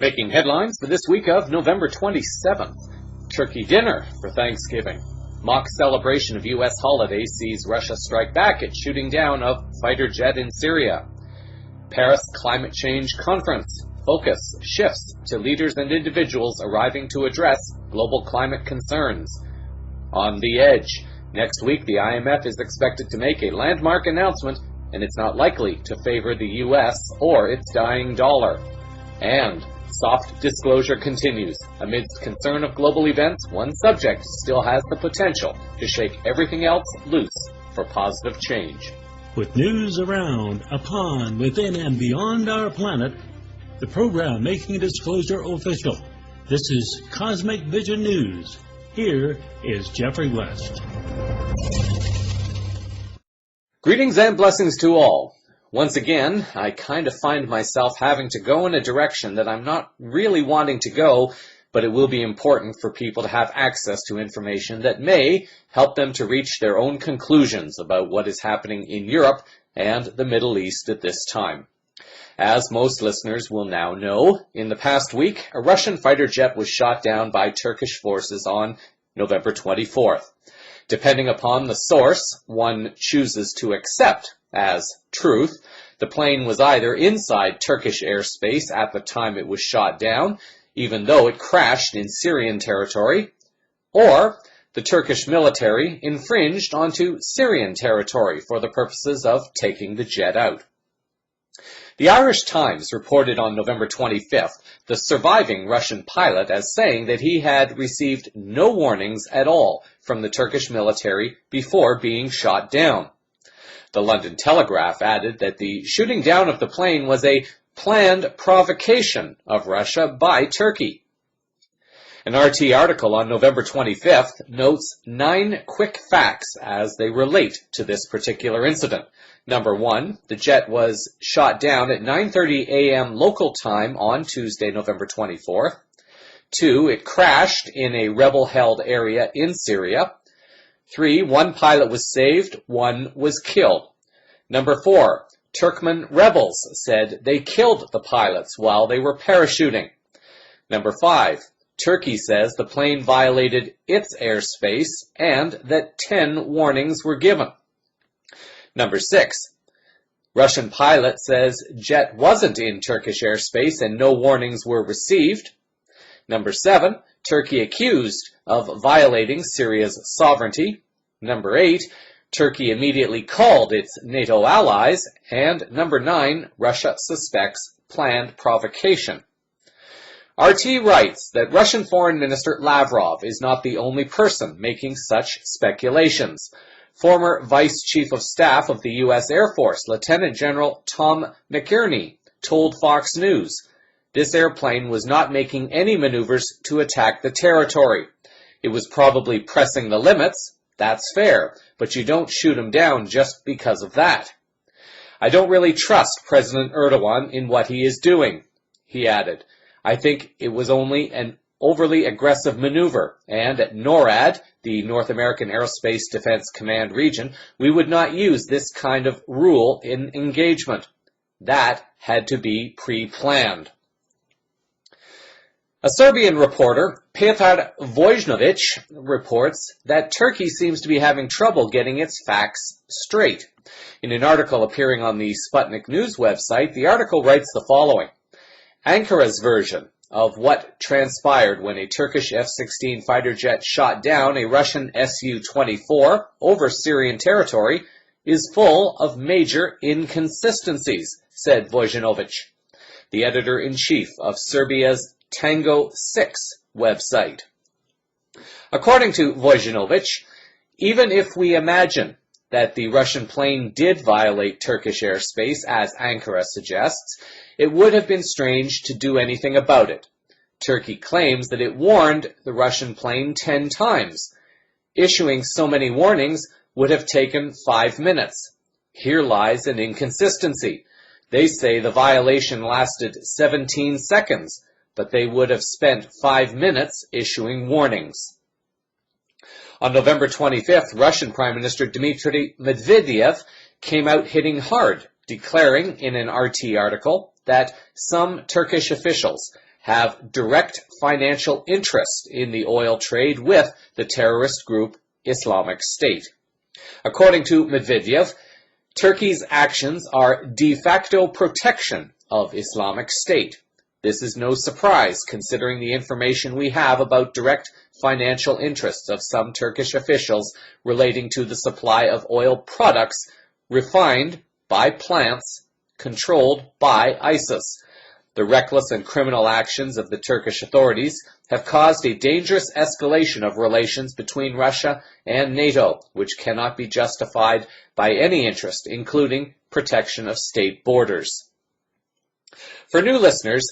Making headlines for this week of November 27th. Turkey dinner for Thanksgiving. Mock celebration of U.S. holiday sees Russia strike back at shooting down of fighter jet in Syria. Paris Climate Change Conference. Focus shifts to leaders and individuals arriving to address global climate concerns. On the edge. Next week, the IMF is expected to make a landmark announcement, and it's not likely to favor the U.S. or its dying dollar. And soft disclosure continues. Amidst concern of global events, one subject still has the potential to shake everything else loose for positive change. With news around, upon, within, and beyond our planet, the program making disclosure official. This is Cosmic Vision News. Here is Jeffrey West. Greetings and blessings to all. Once again, I kind of find myself having to go in a direction that I'm not really wanting to go, but it will be important for people to have access to information that may help them to reach their own conclusions about what is happening in Europe and the Middle East at this time. As most listeners will now know, in the past week, a Russian fighter jet was shot down by Turkish forces on November 24th. Depending upon the source one chooses to accept as truth, the plane was either inside Turkish airspace at the time it was shot down, even though it crashed in Syrian territory, or the Turkish military infringed onto Syrian territory for the purposes of taking the jet out. The Irish Times reported on November 25th the surviving Russian pilot as saying that he had received no warnings at all from the Turkish military before being shot down. The London Telegraph added that the shooting down of the plane was a planned provocation of Russia by Turkey. An RT article on November 25th notes 9 quick facts as they relate to this particular incident. Number 1, the jet was shot down at 9:30 a.m. local time on Tuesday, November 24th. 2, it crashed in a rebel-held area in Syria. 3, one pilot was saved, one was killed. Number 4, Turkmen rebels said they killed the pilots while they were parachuting. Number 5, Turkey says the plane violated its airspace and that 10 warnings were given. Number 6, Russian pilot says jet wasn't in Turkish airspace and no warnings were received. Number 7, Turkey accused of violating Syria's sovereignty. Number 8, Turkey immediately called its NATO allies. And number 9, Russia suspects planned provocation. RT writes that Russian Foreign Minister Lavrov is not the only person making such speculations. Former Vice Chief of Staff of the U.S. Air Force, Lieutenant General Tom McInerney, told Fox News, this airplane was not making any maneuvers to attack the territory. It was probably pressing the limits. That's fair, but you don't shoot him down just because of that. I don't really trust President Erdogan in what he is doing, he added. I think it was only an overly aggressive maneuver, and at NORAD, the North American Aerospace Defense Command region, we would not use this kind of rule in engagement. That had to be pre-planned. A Serbian reporter, Petar Vojnovic, reports that Turkey seems to be having trouble getting its facts straight. In an article appearing on the Sputnik News website, the article writes the following. Ankara's version of what transpired when a Turkish F-16 fighter jet shot down a Russian Su-24 over Syrian territory is full of major inconsistencies, said Vojnovic, the editor-in-chief of Serbia's Tango 6 website. According to Vojnovic, even if we imagine that the Russian plane did violate Turkish airspace, as Ankara suggests, it would have been strange to do anything about it. Turkey claims that it warned the Russian plane 10 times. Issuing so many warnings would have taken 5 minutes. Here lies an inconsistency. They say the violation lasted 17 seconds, but they would have spent 5 minutes issuing warnings. On November 25th, Russian Prime Minister Dmitry Medvedev came out hitting hard, declaring in an RT article that some Turkish officials have direct financial interest in the oil trade with the terrorist group Islamic State. According to Medvedev, Turkey's actions are de facto protection of Islamic State. This is no surprise considering the information we have about direct financial interests of some Turkish officials relating to the supply of oil products refined by plants controlled by ISIS. The reckless and criminal actions of the Turkish authorities have caused a dangerous escalation of relations between Russia and NATO, which cannot be justified by any interest, including protection of state borders. For new listeners,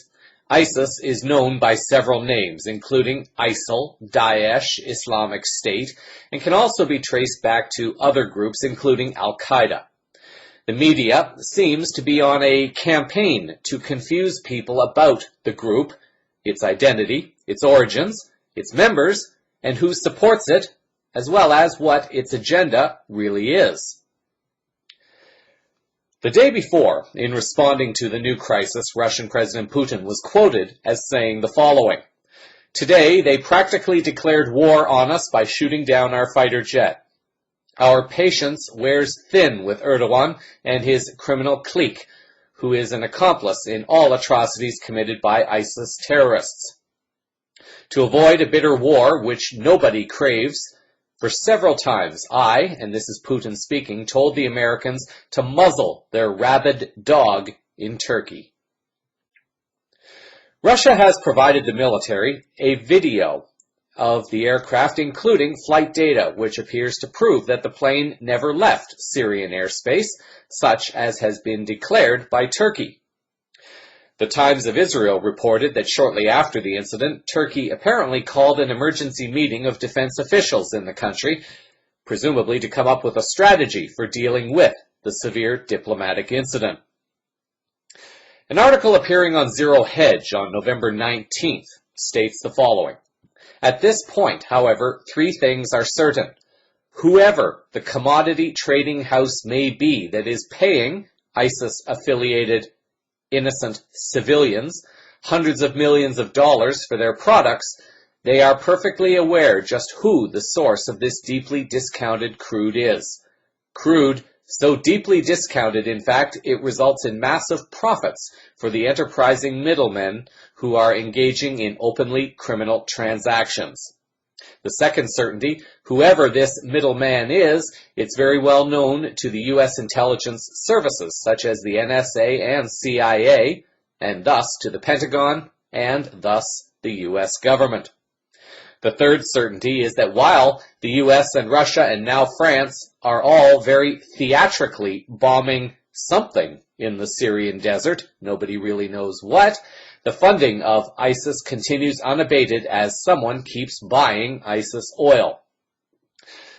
ISIS is known by several names, including ISIL, Daesh, Islamic State, and can also be traced back to other groups, including Al-Qaeda. The media seems to be on a campaign to confuse people about the group, its identity, its origins, its members, and who supports it, as well as what its agenda really is. The day before, in responding to the new crisis, Russian President Putin was quoted as saying the following: "Today, they practically declared war on us by shooting down our fighter jet. Our patience wears thin with Erdogan and his criminal clique, who is an accomplice in all atrocities committed by ISIS terrorists. To avoid a bitter war, which nobody craves, for several times I, and this is Putin speaking, told the Americans to muzzle their rabid dog in Turkey." Russia has provided the military a video of the aircraft, including flight data, which appears to prove that the plane never left Syrian airspace, such as has been declared by Turkey. The Times of Israel reported that shortly after the incident, Turkey apparently called an emergency meeting of defense officials in the country, presumably to come up with a strategy for dealing with the severe diplomatic incident. An article appearing on Zero Hedge on November 19th states the following: "At this point, however, 3 things are certain. Whoever the commodity trading house may be that is paying ISIS-affiliated innocent civilians hundreds of millions of dollars for their products, they are perfectly aware just who the source of this deeply discounted crude is. Crude so deeply discounted, in fact, it results in massive profits for the enterprising middlemen who are engaging in openly criminal transactions. The second certainty, whoever this middleman is, it's very well known to the U.S. intelligence services, such as the NSA and CIA, and thus to the Pentagon, and thus the U.S. government. The third certainty is that while the U.S. and Russia and now France are all very theatrically bombing something in the Syrian desert, nobody really knows what, the funding of ISIS continues unabated as someone keeps buying ISIS oil."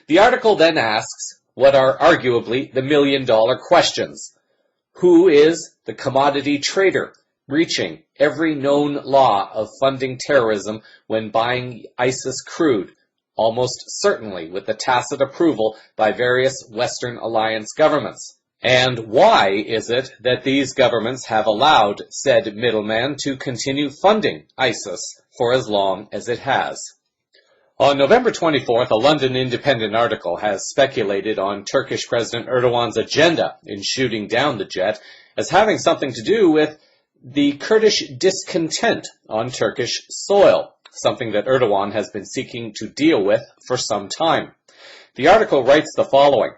The article then asks what are arguably the million-dollar questions. Who is the commodity trader breaching every known law of funding terrorism when buying ISIS crude, almost certainly with the tacit approval by various Western alliance governments? And why is it that these governments have allowed said middleman to continue funding ISIS for as long as it has? On November 24th, a London Independent article has speculated on Turkish President Erdogan's agenda in shooting down the jet as having something to do with the Kurdish discontent on Turkish soil, something that Erdogan has been seeking to deal with for some time. The article writes the following: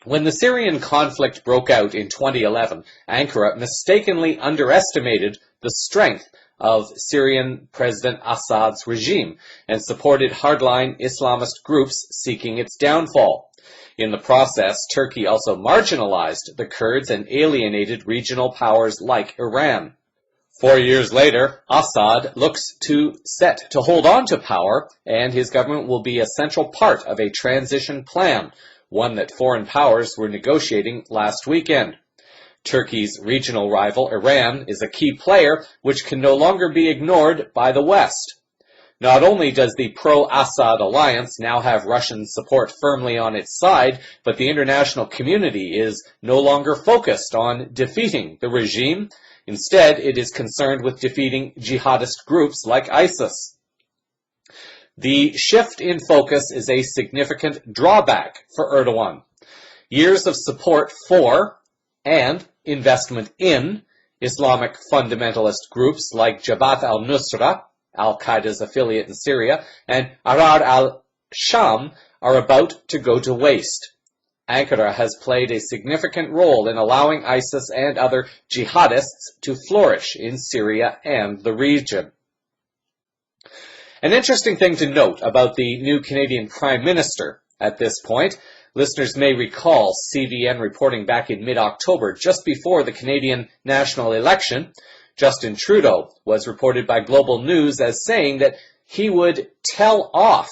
"When the Syrian conflict broke out in 2011, Ankara mistakenly underestimated the strength of Syrian President Assad's regime and supported hardline Islamist groups seeking its downfall. In the process, Turkey also marginalized the Kurds and alienated regional powers like Iran. 4 years later, Assad looks set to hold on to power, and his government will be a central part of a transition plan, one that foreign powers were negotiating last weekend. Turkey's regional rival, Iran, is a key player which can no longer be ignored by the West. Not only does the pro-Assad alliance now have Russian support firmly on its side, but the international community is no longer focused on defeating the regime. Instead, it is concerned with defeating jihadist groups like ISIS. The shift in focus is a significant drawback for Erdogan. Years of support for and investment in Islamic fundamentalist groups like Jabhat al-Nusra, al-Qaeda's affiliate in Syria, and Ahrar al-Sham are about to go to waste. Ankara has played a significant role in allowing ISIS and other jihadists to flourish in Syria and the region. An interesting thing to note about the new Canadian Prime Minister at this point, listeners may recall CVN reporting back in mid-October, just before the Canadian national election, Justin Trudeau was reported by Global News as saying that he would tell off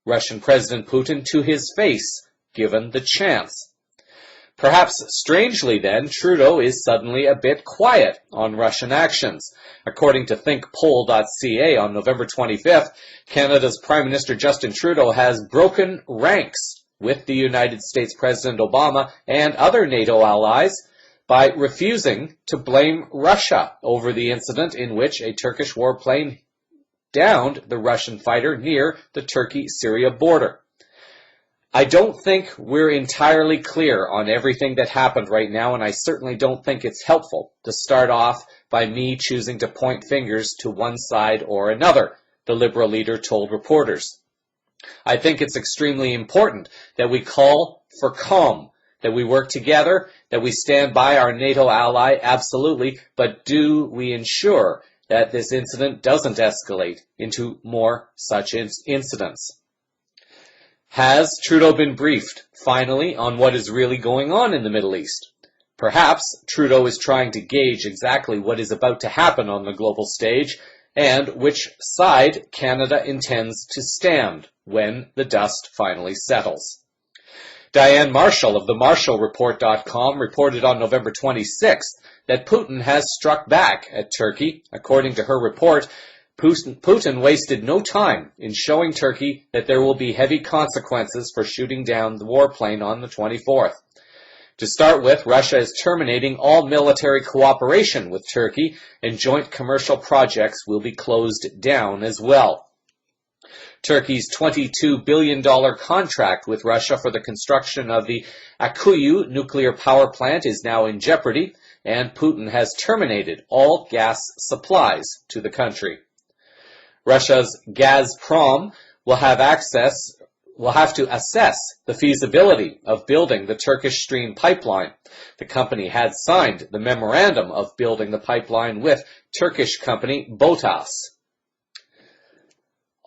Russian President Putin to his face, given the chance. Perhaps strangely then, Trudeau is suddenly a bit quiet on Russian actions. According to thinkpoll.ca on November 25th, Canada's Prime Minister Justin Trudeau has broken ranks with the United States President Obama and other NATO allies by refusing to blame Russia over the incident in which a Turkish warplane downed the Russian fighter near the Turkey-Syria border. I don't think we're entirely clear on everything that happened right now, and I certainly don't think it's helpful to start off by me choosing to point fingers to one side or another, the Liberal leader told reporters. I think it's extremely important that we call for calm, that we work together, that we stand by our NATO ally, absolutely, but do we ensure that this incident doesn't escalate into more such incidents? Has Trudeau been briefed, finally, on what is really going on in the Middle East? Perhaps Trudeau is trying to gauge exactly what is about to happen on the global stage and which side Canada intends to stand when the dust finally settles. Diane Marshall of themarshallreport.com reported on November 26th that Putin has struck back at Turkey. According to her report, Putin wasted no time in showing Turkey that there will be heavy consequences for shooting down the warplane on the 24th. To start with, Russia is terminating all military cooperation with Turkey, and joint commercial projects will be closed down as well. Turkey's $22 billion contract with Russia for the construction of the Akuyu nuclear power plant is now in jeopardy, and Putin has terminated all gas supplies to the country. Russia's Gazprom will have to assess the feasibility of building the Turkish Stream pipeline. The company had signed the memorandum of building the pipeline with Turkish company BOTAŞ.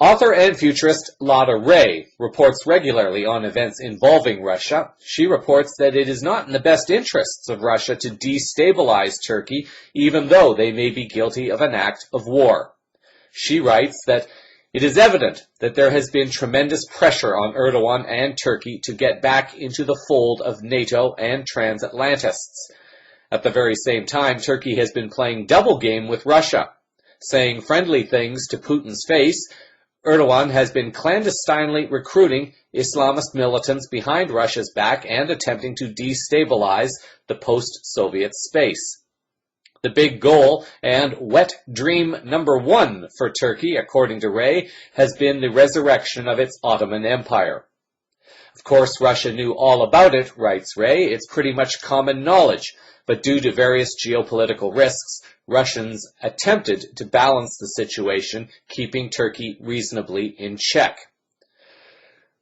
Author and futurist Lada Ray reports regularly on events involving Russia. She reports that it is not in the best interests of Russia to destabilize Turkey, even though they may be guilty of an act of war. She writes that it is evident that there has been tremendous pressure on Erdogan and Turkey to get back into the fold of NATO and transatlantists. At the very same time, Turkey has been playing double game with Russia. Saying friendly things to Putin's face, Erdogan has been clandestinely recruiting Islamist militants behind Russia's back and attempting to destabilize the post-Soviet space. The big goal and wet dream number one for Turkey, according to Ray, has been the resurrection of its Ottoman Empire. Of course, Russia knew all about it, writes Ray. It's pretty much common knowledge. But due to various geopolitical risks, Russians attempted to balance the situation, keeping Turkey reasonably in check.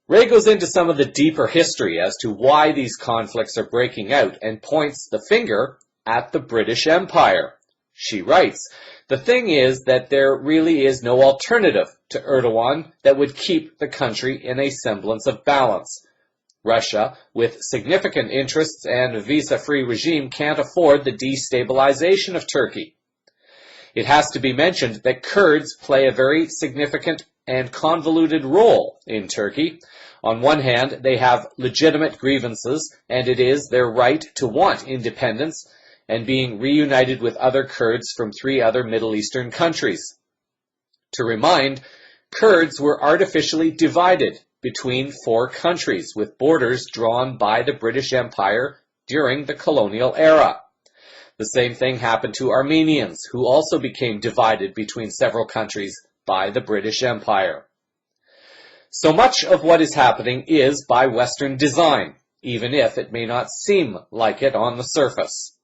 Ray goes into some of the deeper history as to why these conflicts are breaking out and points the finger at the British Empire. She writes, "The thing is that there really is no alternative to Erdogan that would keep the country in a semblance of balance. Russia, with significant interests and a visa-free regime, can't afford the destabilization of Turkey. It has to be mentioned that Kurds play a very significant and convoluted role in Turkey. On one hand, they have legitimate grievances, and it is their right to want independence. and being reunited with other Kurds from 3 other Middle Eastern countries. To remind, Kurds were artificially divided between 4 countries, with borders drawn by the British Empire during the colonial era. The same thing happened to Armenians, who also became divided between several countries by the British Empire. So much of what is happening is by Western design, even if it may not seem like it on the surface.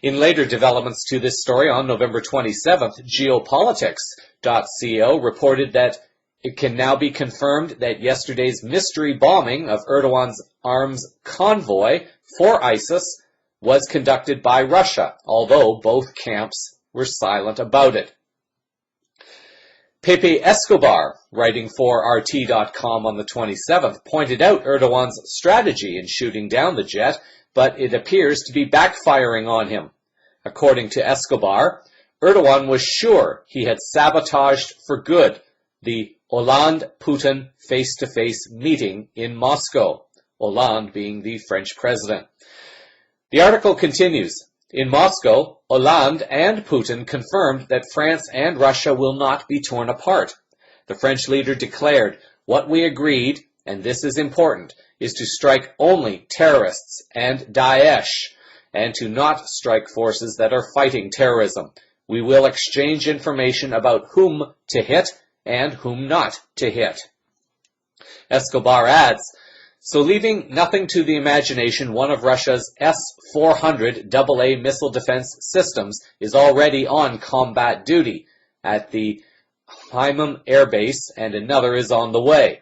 In later developments to this story on November 27th, Geopolitics.co reported that it can now be confirmed that yesterday's mystery bombing of Erdogan's arms convoy for ISIS was conducted by Russia, although both camps were silent about it. Pepe Escobar, writing for RT.com on the 27th, pointed out Erdogan's strategy in shooting down the jet, but it appears to be backfiring on him. According to Escobar, Erdogan was sure he had sabotaged for good the Hollande-Putin face-to-face meeting in Moscow, Hollande being the French president. The article continues, in Moscow, Hollande and Putin confirmed that France and Russia will not be torn apart. The French leader declared, what we agreed, and this is important, is to strike only terrorists and Daesh, and to not strike forces that are fighting terrorism. We will exchange information about whom to hit and whom not to hit. Escobar adds, so leaving nothing to the imagination, one of Russia's S-400 AA missile defense systems is already on combat duty at the Hymom Air Base, and another is on the way.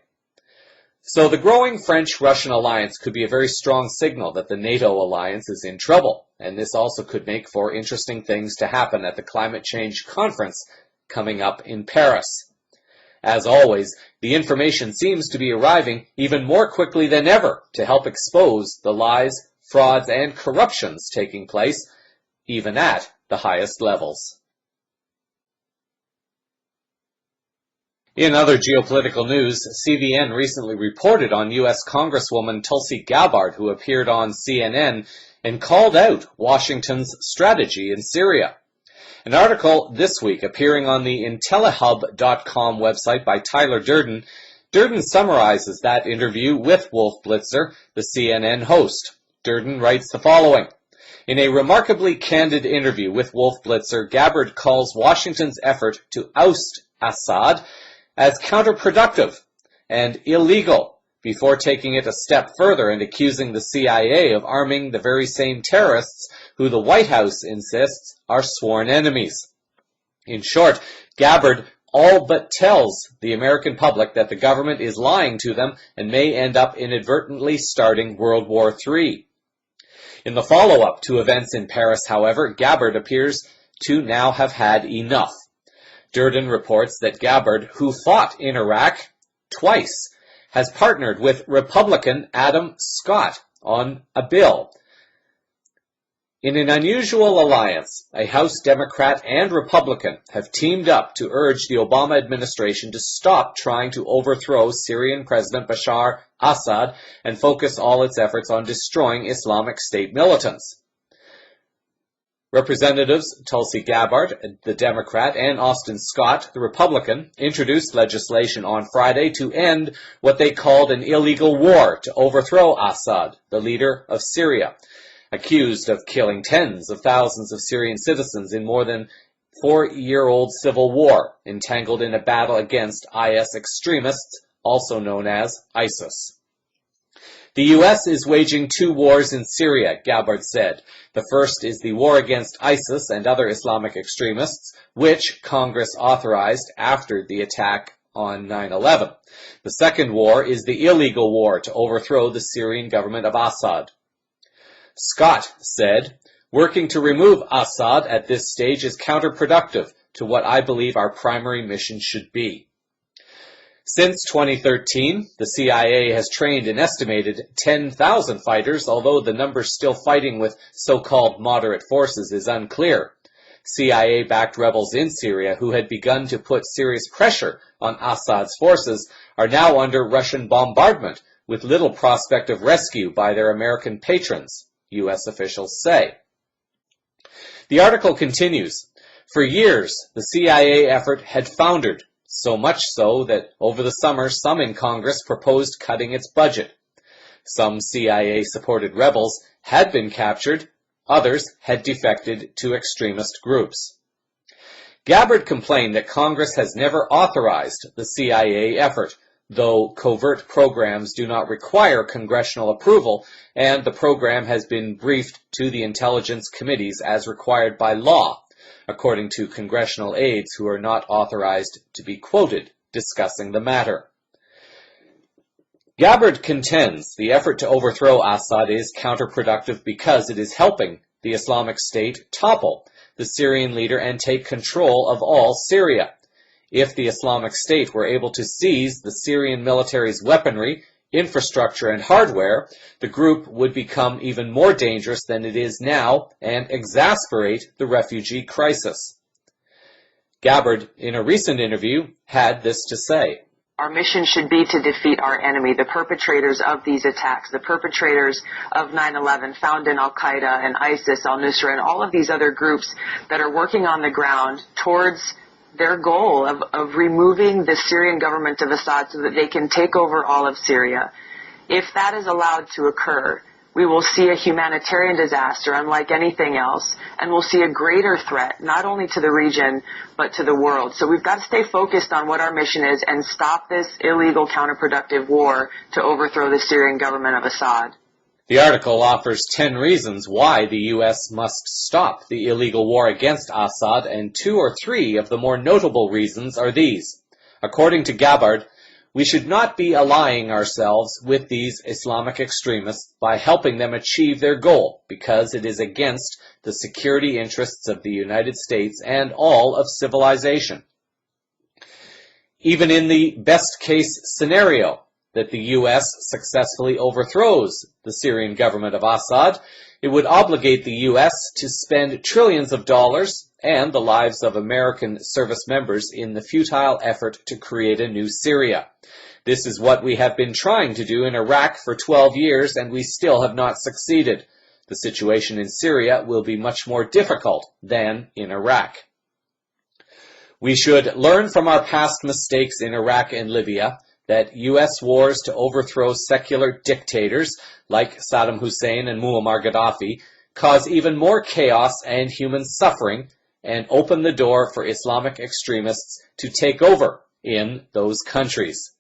So the growing French-Russian alliance could be a very strong signal that the NATO alliance is in trouble, and this also could make for interesting things to happen at the climate change conference coming up in Paris. As always, the information seems to be arriving even more quickly than ever to help expose the lies, frauds, and corruptions taking place, even at the highest levels. In other geopolitical news, CVN recently reported on U.S. Congresswoman Tulsi Gabbard, who appeared on CNN and called out Washington's strategy in Syria. An article this week appearing on the IntelliHub.com website by Tyler Durden. Durden summarizes that interview with Wolf Blitzer, the CNN host. Durden writes the following. In a remarkably candid interview with Wolf Blitzer, Gabbard calls Washington's effort to oust Assad as counterproductive and illegal, before taking it a step further and accusing the CIA of arming the very same terrorists who the White House insists are sworn enemies. In short, Gabbard all but tells the American public that the government is lying to them and may end up inadvertently starting World War III. In the follow-up to events in Paris, however, Gabbard appears to now have had enough. Durden reports that Gabbard, who fought in Iraq twice, has partnered with Republican Adam Scott on a bill. In an unusual alliance, a House Democrat and Republican have teamed up to urge the Obama administration to stop trying to overthrow Syrian President Bashar Assad and focus all its efforts on destroying Islamic State militants. Representatives Tulsi Gabbard, the Democrat, and Austin Scott, the Republican, introduced legislation on Friday to end what they called an illegal war to overthrow Assad, the leader of Syria, accused of killing tens of thousands of Syrian citizens in more than 4-year-old civil war, entangled in a battle against IS extremists, also known as ISIS. The U.S. is waging 2 wars in Syria, Gabbard said. The first is the war against ISIS and other Islamic extremists, which Congress authorized after the attack on 9/11. The second war is the illegal war to overthrow the Syrian government of Assad. Scott said, working to remove Assad at this stage is counterproductive to what I believe our primary mission should be. Since 2013, the CIA has trained an estimated 10,000 fighters, although the number still fighting with so-called moderate forces is unclear. CIA-backed rebels in Syria, who had begun to put serious pressure on Assad's forces, are now under Russian bombardment, with little prospect of rescue by their American patrons, U.S. officials say. The article continues, "For years, the CIA effort had foundered, so much so that over the summer some in Congress proposed cutting its budget. Some CIA-supported rebels had been captured, others had defected to extremist groups." Gabbard complained that Congress has never authorized the CIA effort, though covert programs do not require congressional approval, and the program has been briefed to the intelligence committees as required by law, according to congressional aides who are not authorized to be quoted discussing the matter. Gabbard contends the effort to overthrow Assad is counterproductive because it is helping the Islamic State topple the Syrian leader and take control of all Syria. If the Islamic State were able to seize the Syrian military's weaponry, infrastructure, and hardware, the group would become even more dangerous than it is now and exasperate the refugee crisis. Gabbard, in a recent interview, had this to say. Our mission should be to defeat our enemy, the perpetrators of these attacks, the perpetrators of 9/11 found in Al-Qaeda and ISIS, al-Nusra, and all of these other groups that are working on the ground towards their goal of removing the Syrian government of Assad so that they can take over all of Syria. If that is allowed to occur, we will see a humanitarian disaster unlike anything else, and we'll see a greater threat, not only to the region, but to the world. So we've got to stay focused on what our mission is and stop this illegal, counterproductive war to overthrow the Syrian government of Assad. The article offers 10 reasons why the U.S. must stop the illegal war against Assad, and 2 or 3 of the more notable reasons are these. According to Gabbard, we should not be allying ourselves with these Islamic extremists by helping them achieve their goal, because it is against the security interests of the United States and all of civilization. Even in the best-case scenario that the U.S. successfully overthrows the Syrian government of Assad, it would obligate the U.S. to spend trillions of dollars and the lives of American service members in the futile effort to create a new Syria. This is what we have been trying to do in Iraq for 12 years, and we still have not succeeded. The situation in Syria will be much more difficult than in Iraq. We should learn from our past mistakes in Iraq and Libya that U.S. wars to overthrow secular dictators like Saddam Hussein and Muammar Gaddafi cause even more chaos and human suffering and open the door for Islamic extremists to take over in those countries.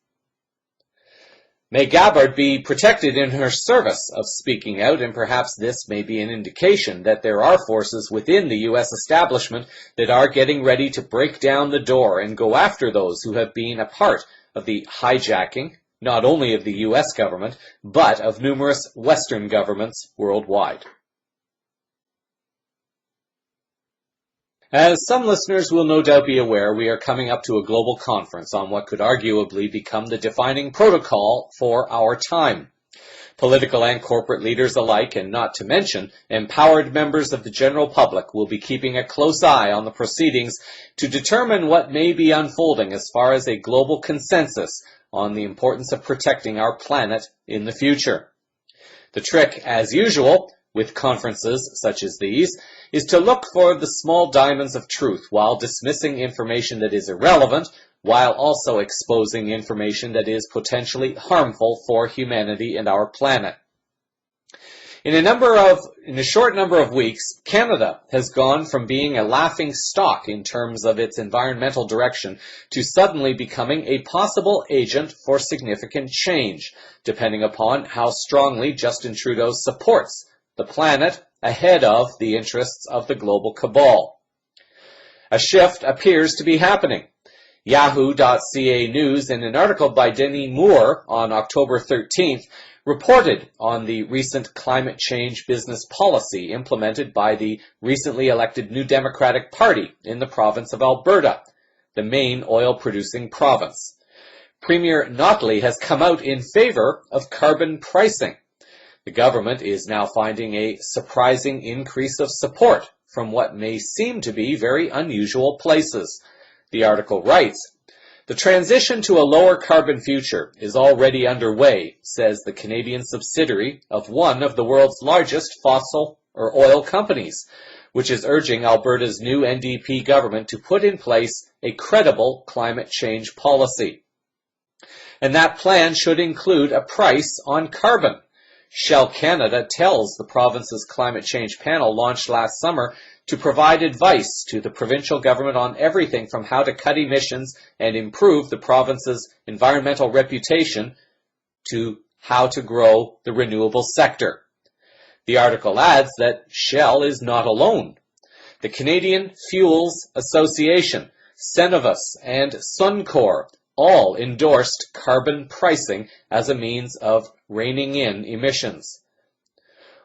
May Gabbard be protected in her service of speaking out, and perhaps this may be an indication that there are forces within the U.S. establishment that are getting ready to break down the door and go after those who have been a part of the hijacking, not only of the U.S. government, but of numerous Western governments worldwide. As some listeners will no doubt be aware, we are coming up to a global conference on what could arguably become the defining protocol for our time. Political and corporate leaders alike, and not to mention empowered members of the general public, will be keeping a close eye on the proceedings to determine what may be unfolding as far as a global consensus on the importance of protecting our planet in the future. The trick, as usual, with conferences such as these, is to look for the small diamonds of truth while dismissing information that is irrelevant, while also exposing information that is potentially harmful for humanity and our planet. In a short number of weeks, Canada has gone from being a laughing stock in terms of its environmental direction to suddenly becoming a possible agent for significant change, depending upon how strongly Justin Trudeau supports the planet ahead of the interests of the global cabal. A shift appears to be happening. Yahoo.ca News, in an article by Denis Moore on October 13th, reported on the recent climate change business policy implemented by the recently elected New Democratic Party in the province of Alberta, the main oil-producing province. Premier Notley has come out in favor of carbon pricing. The government is now finding a surprising increase of support from what may seem to be very unusual places. The article writes, "The transition to a lower carbon future is already underway," says the Canadian subsidiary of one of the world's largest fossil or oil companies, which is urging Alberta's new NDP government to put in place a credible climate change policy. And that plan should include a price on carbon. Shell Canada tells the province's climate change panel launched last summer to provide advice to the provincial government on everything from how to cut emissions and improve the province's environmental reputation to how to grow the renewable sector. The article adds that Shell is not alone. The Canadian Fuels Association, Cenovus, and Suncor all endorsed carbon pricing as a means of reining in emissions.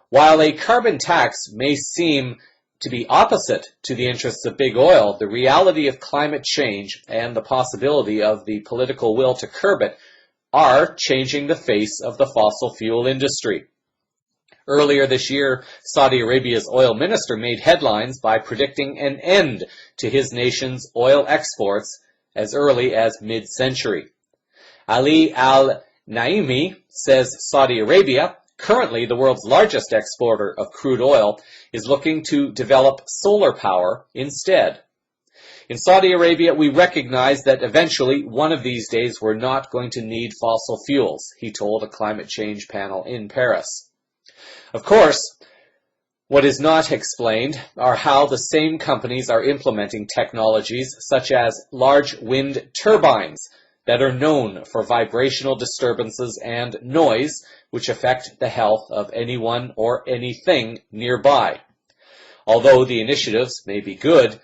While a carbon tax may seem to be opposite to the interests of big oil, the reality of climate change and the possibility of the political will to curb it are changing the face of the fossil fuel industry. Earlier this year, Saudi Arabia's oil minister made headlines by predicting an end to his nation's oil exports as early as mid-century. Ali Al-Naimi says Saudi Arabia, currently the world's largest exporter of crude oil, is looking to develop solar power instead. In Saudi Arabia, we recognize that eventually, one of these days, we're not going to need fossil fuels, he told a climate change panel in Paris. Of course, what is not explained are how the same companies are implementing technologies such as large wind turbines that are known for vibrational disturbances and noise, which affect the health of anyone or anything nearby. Although the initiatives may be good,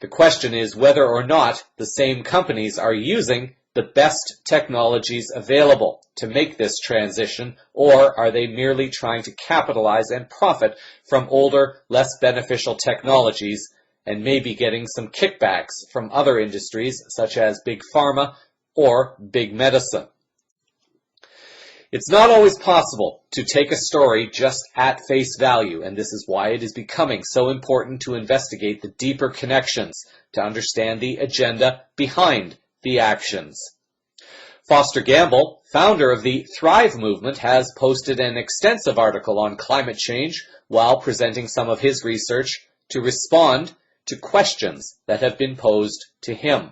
the question is whether or not the same companies are using the best technologies available to make this transition, or are they merely trying to capitalize and profit from older, less beneficial technologies and maybe getting some kickbacks from other industries such as big pharma or big medicine. It's not always possible to take a story just at face value, and this is why it is becoming so important to investigate the deeper connections to understand the agenda behind the actions. Foster Gamble, founder of the Thrive movement, has posted an extensive article on climate change while presenting some of his research to respond to questions that have been posed to him.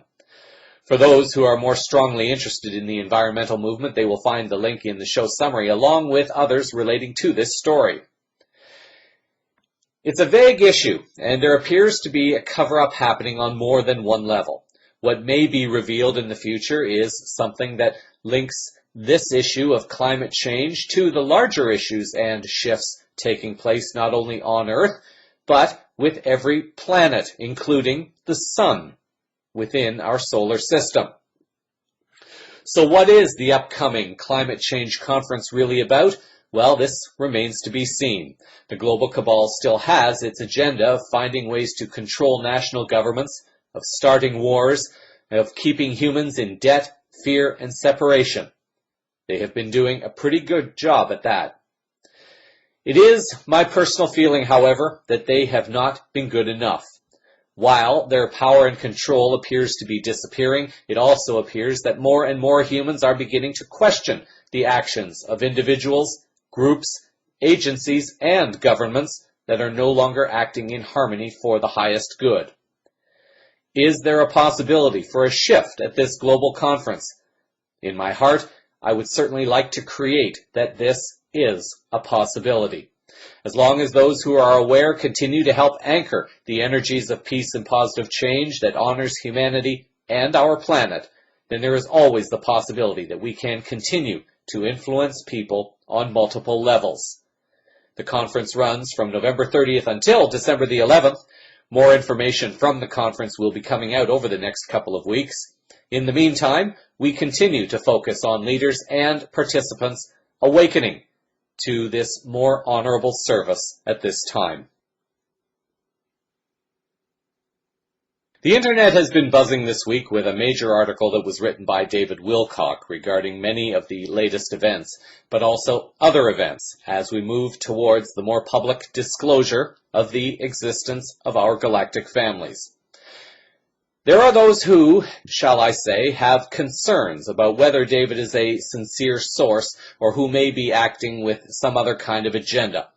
For those who are more strongly interested in the environmental movement, they will find the link in the show summary, along with others relating to this story. It's a vague issue, and there appears to be a cover-up happening on more than one level. What may be revealed in the future is something that links this issue of climate change to the larger issues and shifts taking place not only on Earth, but with every planet, including the Sun, within our solar system. So what is the upcoming climate change conference really about? Well, this remains to be seen. The global cabal still has its agenda of finding ways to control national governments, of starting wars, of keeping humans in debt, fear, and separation. They have been doing a pretty good job at that. It is my personal feeling, however, that they have not been good enough. While their power and control appears to be disappearing, it also appears that more and more humans are beginning to question the actions of individuals, groups, agencies, and governments that are no longer acting in harmony for the highest good. Is there a possibility for a shift at this global conference? In my heart, I would certainly like to create that this is a possibility. As long as those who are aware continue to help anchor the energies of peace and positive change that honors humanity and our planet, then there is always the possibility that we can continue to influence people on multiple levels. The conference runs from November 30th until December the 11th. More information from the conference will be coming out over the next couple of weeks. In the meantime, we continue to focus on leaders and participants awakening to this more honorable service at this time. The internet has been buzzing this week with a major article that was written by David Wilcock regarding many of the latest events, but also other events as we move towards the more public disclosure of the existence of our galactic families. There are those who, shall I say, have concerns about whether David is a sincere source or who may be acting with some other kind of agenda.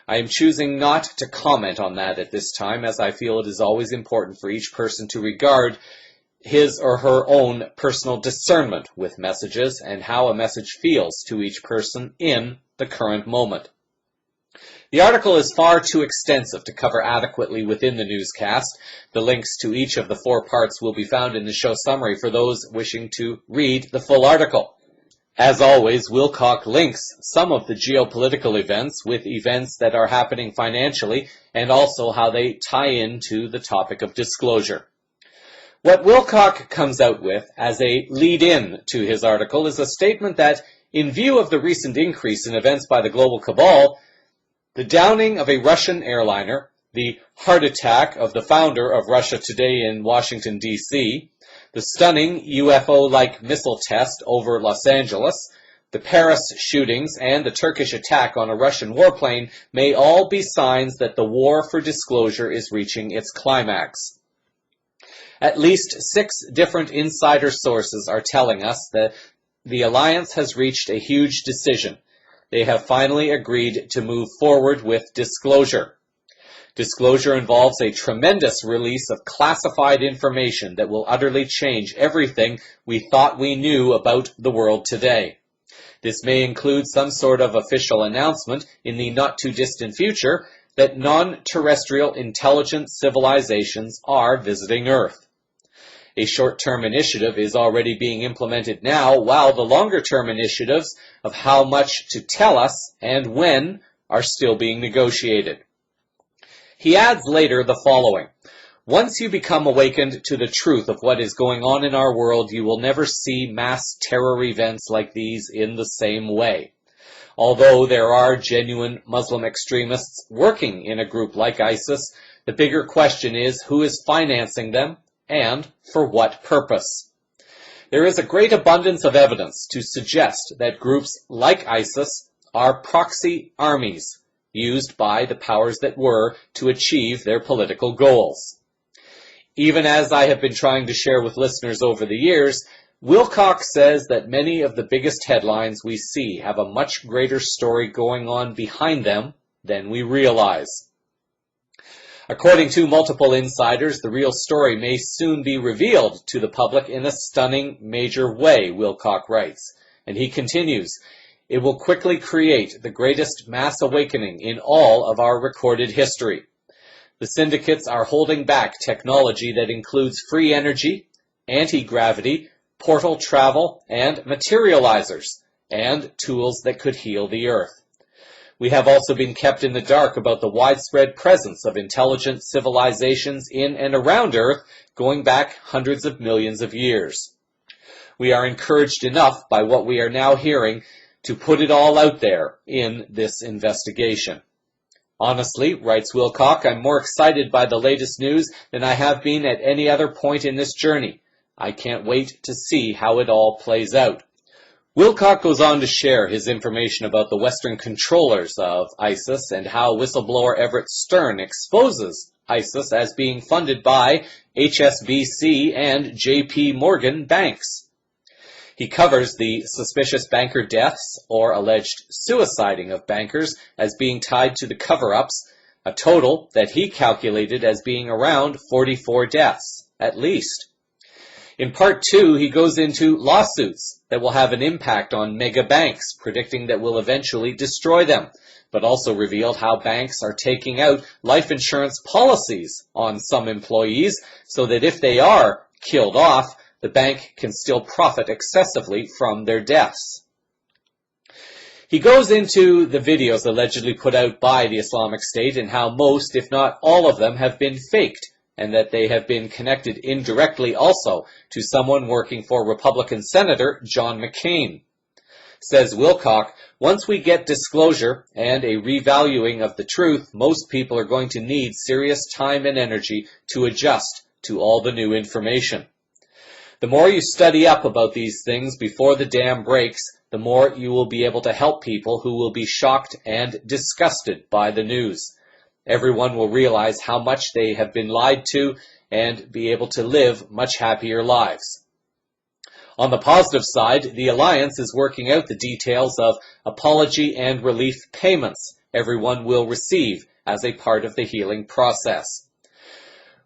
I am choosing not to comment on that at this time, as I feel it is always important for each person to regard his or her own personal discernment with messages and how a message feels to each person in the current moment. The article is far too extensive to cover adequately within the newscast. The links to each of the 4 parts will be found in the show summary for those wishing to read the full article. As always, Wilcock links some of the geopolitical events with events that are happening financially and also how they tie into the topic of disclosure. What Wilcock comes out with as a lead-in to his article is a statement that, in view of the recent increase in events by the global cabal, the downing of a Russian airliner, the heart attack of the founder of Russia Today in Washington, D.C., the stunning UFO-like missile test over Los Angeles, the Paris shootings, and the Turkish attack on a Russian warplane may all be signs that the war for disclosure is reaching its climax. At least 6 different insider sources are telling us that the alliance has reached a huge decision. They have finally agreed to move forward with disclosure. Disclosure involves a tremendous release of classified information that will utterly change everything we thought we knew about the world today. This may include some sort of official announcement in the not-too-distant future that non-terrestrial intelligent civilizations are visiting Earth. A short-term initiative is already being implemented now, while the longer-term initiatives of how much to tell us and when are still being negotiated. He adds later the following: once you become awakened to the truth of what is going on in our world, you will never see mass terror events like these in the same way. Although there are genuine Muslim extremists working in a group like ISIS, the bigger question is who is financing them and for what purpose. There is a great abundance of evidence to suggest that groups like ISIS are proxy armies used by the powers that were to achieve their political goals. Even as I have been trying to share with listeners over the years, Wilcock says that many of the biggest headlines we see have a much greater story going on behind them than we realize. According to multiple insiders, the real story may soon be revealed to the public in a stunning, major way, Wilcock writes. And he continues, it will quickly create the greatest mass awakening in all of our recorded history. The syndicates are holding back technology that includes free energy, anti-gravity, portal travel, and materializers, and tools that could heal the Earth. We have also been kept in the dark about the widespread presence of intelligent civilizations in and around Earth going back hundreds of millions of years. We are encouraged enough by what we are now hearing to put it all out there in this investigation. Honestly, writes Wilcock, I'm more excited by the latest news than I have been at any other point in this journey. I can't wait to see how it all plays out. Wilcock goes on to share his information about the Western controllers of ISIS and how whistleblower Everett Stern exposes ISIS as being funded by HSBC and JP Morgan banks. He covers the suspicious banker deaths or alleged suiciding of bankers as being tied to the cover-ups, a total that he calculated as being around 44 deaths, at least. In part 2, he goes into lawsuits that will have an impact on mega banks, predicting that will eventually destroy them, but also revealed how banks are taking out life insurance policies on some employees so that if they are killed off, the bank can still profit excessively from their deaths. He goes into the videos allegedly put out by the Islamic State and how most, if not all of them, have been faked, and that they have been connected indirectly also to someone working for Republican Senator John McCain. Says Wilcock, once we get disclosure and a revaluing of the truth, most people are going to need serious time and energy to adjust to all the new information. The more you study up about these things before the dam breaks, the more you will be able to help people who will be shocked and disgusted by the news. Everyone will realize how much they have been lied to and be able to live much happier lives. On the positive side, the Alliance is working out the details of apology and relief payments everyone will receive as a part of the healing process.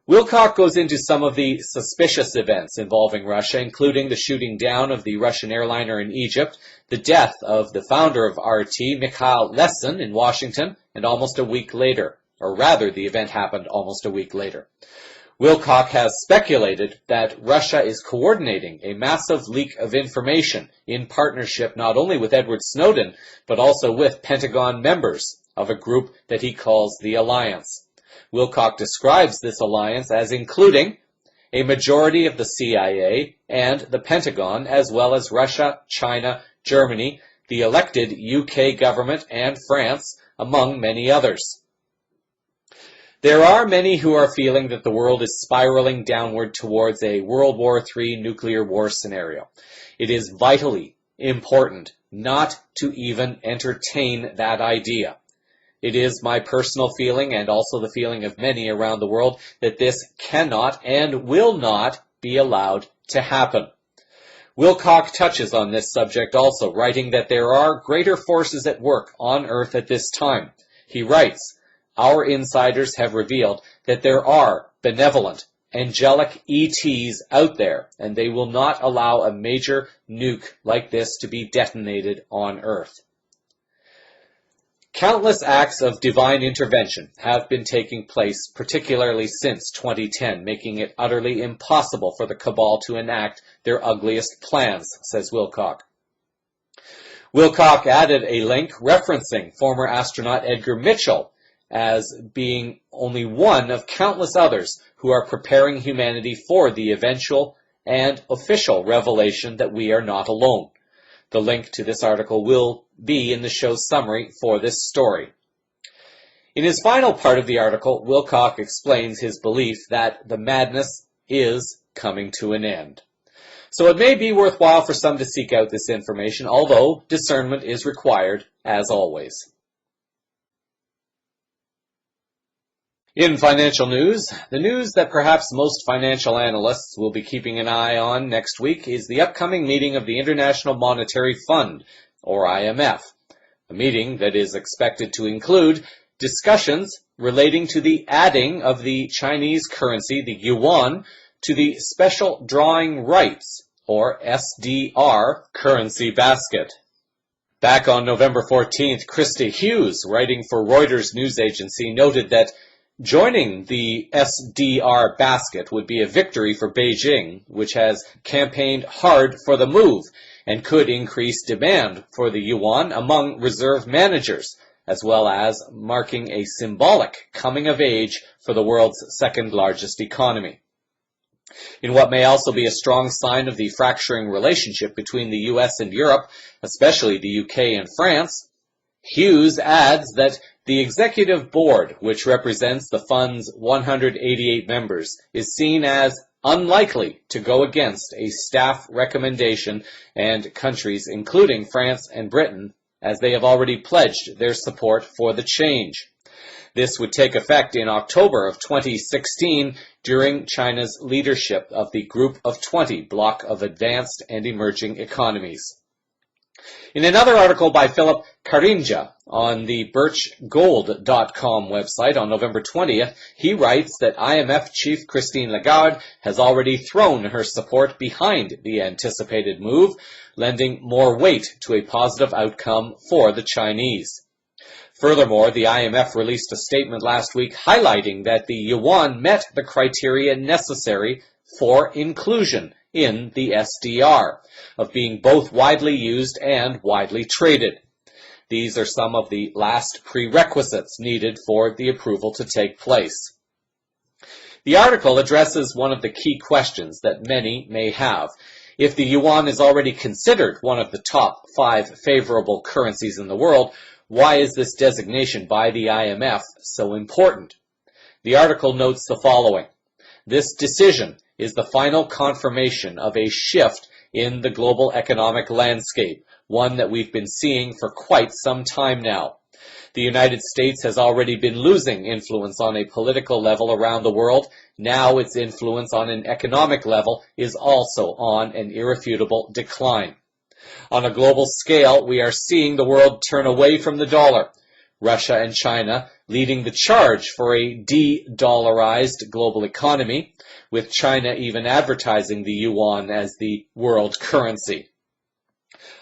Wilcock goes into some of the suspicious events involving Russia, including the shooting down of the Russian airliner in Egypt, the death of the founder of RT, Mikhail Lesin, in Washington, and almost a week later, or rather, the event happened almost a week later. Wilcock has speculated that Russia is coordinating a massive leak of information in partnership not only with Edward Snowden, but also with Pentagon members of a group that he calls the Alliance. Wilcock describes this alliance as including a majority of the CIA and the Pentagon, as well as Russia, China, Germany, the elected UK government, and France, among many others. There are many who are feeling that the world is spiraling downward towards a World War III nuclear war scenario. It is vitally important not to even entertain that idea. It is my personal feeling, and also the feeling of many around the world, that this cannot and will not be allowed to happen. Wilcock touches on this subject also, writing that there are greater forces at work on Earth at this time. He writes, "Our insiders have revealed that there are benevolent, angelic ETs out there, and they will not allow a major nuke like this to be detonated on Earth." Countless acts of divine intervention have been taking place, particularly since 2010, making it utterly impossible for the cabal to enact their ugliest plans, says Wilcock. Wilcock added a link referencing former astronaut Edgar Mitchell as being only one of countless others who are preparing humanity for the eventual and official revelation that we are not alone. The link to this article will be in the show's summary for this story. In his final part of the article, Wilcock explains his belief that the madness is coming to an end. So it may be worthwhile for some to seek out this information, although discernment is required, as always. In financial news, the news that perhaps most financial analysts will be keeping an eye on next week is the upcoming meeting of the International Monetary Fund, or IMF, a meeting that is expected to include discussions relating to the adding of the Chinese currency, the yuan, to the Special Drawing Rights, or SDR, currency basket. Back on November 14th, Christy Hughes, writing for Reuters news agency, noted that joining the SDR basket would be a victory for Beijing, which has campaigned hard for the move and could increase demand for the yuan among reserve managers, as well as marking a symbolic coming of age for the world's second largest economy. In what may also be a strong sign of the fracturing relationship between the US and Europe, especially the UK and France, Hughes adds that the executive board, which represents the fund's 188 members, is seen as unlikely to go against a staff recommendation, and countries, including France and Britain, as they have already pledged their support for the change. This would take effect in October of 2016 during China's leadership of the Group of 20 bloc of advanced and emerging economies. In another article by Philip Karinja on the birchgold.com website on November 20th, he writes that IMF chief Christine Lagarde has already thrown her support behind the anticipated move, lending more weight to a positive outcome for the Chinese. Furthermore, the IMF released a statement last week highlighting that the yuan met the criteria necessary for inclusion in the SDR, of being both widely used and widely traded. These are some of the last prerequisites needed for the approval to take place. The article addresses one of the key questions that many may have. If the yuan is already considered one of the top 5 favorable currencies in the world, why is this designation by the IMF so important? The article notes the following. This decision is the final confirmation of a shift in the global economic landscape, one that we've been seeing for quite some time now. The United States has already been losing influence on a political level around the world. Now its influence on an economic level is also on an irrefutable decline. On a global scale, we are seeing the world turn away from the dollar. Russia and China leading the charge for a de-dollarized global economy, with China even advertising the yuan as the world currency.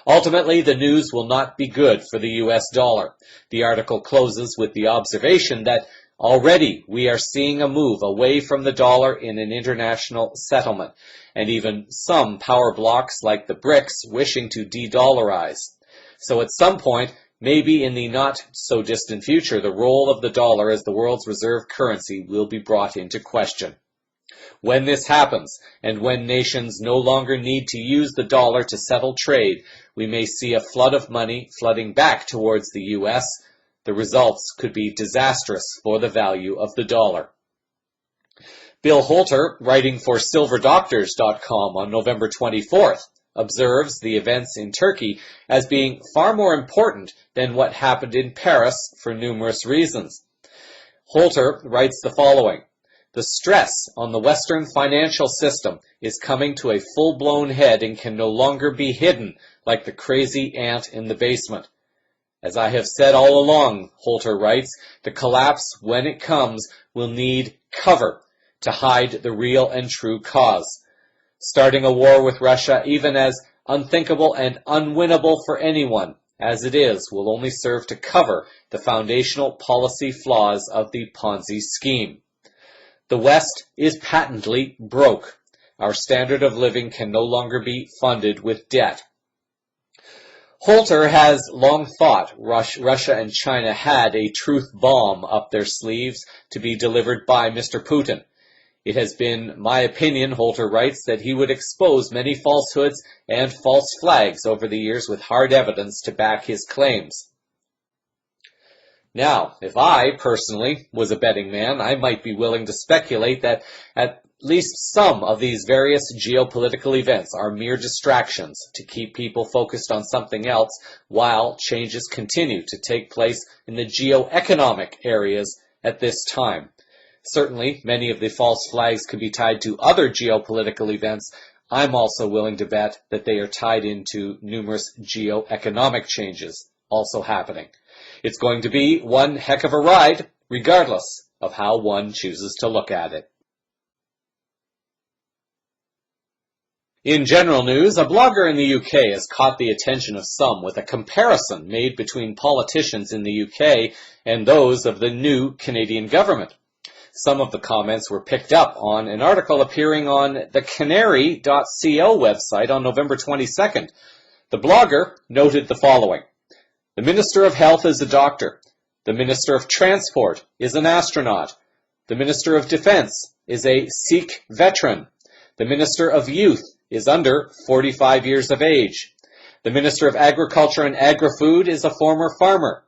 Ultimately, the news will not be good for the US dollar. The article closes with the observation that already we are seeing a move away from the dollar in an international settlement, and even some power blocks like the BRICS wishing to de-dollarize. So at some point, maybe in the not-so-distant future, the role of the dollar as the world's reserve currency will be brought into question. When this happens, and when nations no longer need to use the dollar to settle trade, we may see a flood of money flooding back towards the US. The results could be disastrous for the value of the dollar. Bill Holter, writing for silverdoctors.com on November 24th, observes the events in Turkey as being far more important than what happened in Paris for numerous reasons. Holter writes the following: "The stress on the Western financial system is coming to a full-blown head and can no longer be hidden like the crazy ant in the basement. As I have said all along," Holter writes, "the collapse, when it comes, will need cover to hide the real and true cause. Starting a war with Russia, even as unthinkable and unwinnable for anyone as it is, will only serve to cover the foundational policy flaws of the Ponzi scheme. The West is patently broke. Our standard of living can no longer be funded with debt." Holter has long thought Russia and China had a truth bomb up their sleeves to be delivered by Mr. Putin. "It has been my opinion," Holter writes, "that he would expose many falsehoods and false flags over the years with hard evidence to back his claims." Now, if I, personally, was a betting man, I might be willing to speculate that at least some of these various geopolitical events are mere distractions to keep people focused on something else while changes continue to take place in the geoeconomic areas at this time. Certainly, many of the false flags could be tied to other geopolitical events. I'm also willing to bet that they are tied into numerous geoeconomic changes also happening. It's going to be one heck of a ride, regardless of how one chooses to look at it. In general news, a blogger in the UK has caught the attention of some with a comparison made between politicians in the UK and those of the new Canadian government. Some of the comments were picked up on an article appearing on the canary.co website on November 22nd. The blogger noted the following: "The Minister of Health is a doctor. The Minister of Transport is an astronaut. The Minister of Defense is a Sikh veteran. The Minister of Youth is under 45 years of age. The Minister of Agriculture and Agri-Food is a former farmer.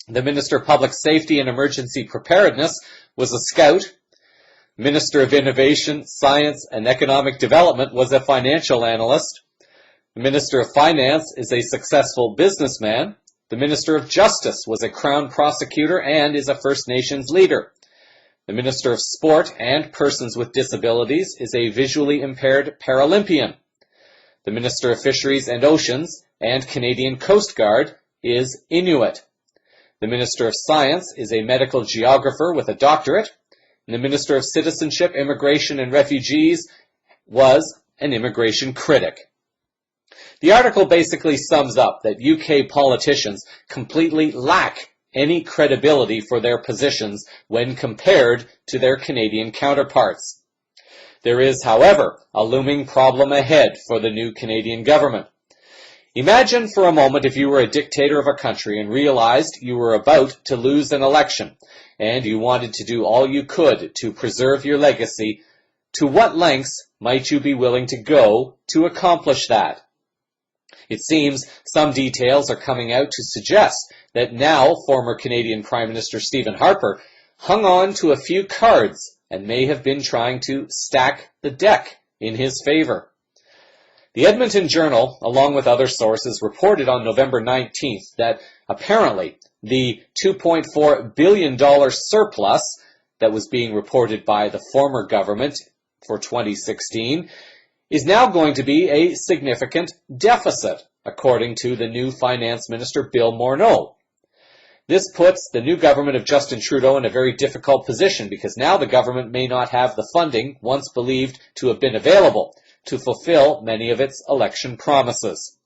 The Minister of Public Safety and Emergency Preparedness was a scout. Minister of Innovation, Science and Economic Development was a financial analyst. The Minister of Finance is a successful businessman. The Minister of Justice was a Crown prosecutor and is a First Nations leader. The Minister of Sport and Persons with Disabilities is a visually impaired Paralympian. The Minister of Fisheries and Oceans and Canadian Coast Guard is Inuit. The Minister of Science is a medical geographer with a doctorate. And the Minister of Citizenship, Immigration and Refugees was an immigration critic." The article basically sums up that UK politicians completely lack any credibility for their positions when compared to their Canadian counterparts. There is, however, a looming problem ahead for the new Canadian government. Imagine for a moment if you were a dictator of a country and realized you were about to lose an election, and you wanted to do all you could to preserve your legacy. To what lengths might you be willing to go to accomplish that? It seems some details are coming out to suggest that now former Canadian Prime Minister Stephen Harper hung on to a few cards and may have been trying to stack the deck in his favor. The Edmonton Journal, along with other sources, reported on November 19th that apparently the $2.4 billion surplus that was being reported by the former government for 2016 is now going to be a significant deficit, according to the new Finance Minister Bill Morneau. This puts the new government of Justin Trudeau in a very difficult position because now the government may not have the funding once believed to have been available to fulfill many of its election promises.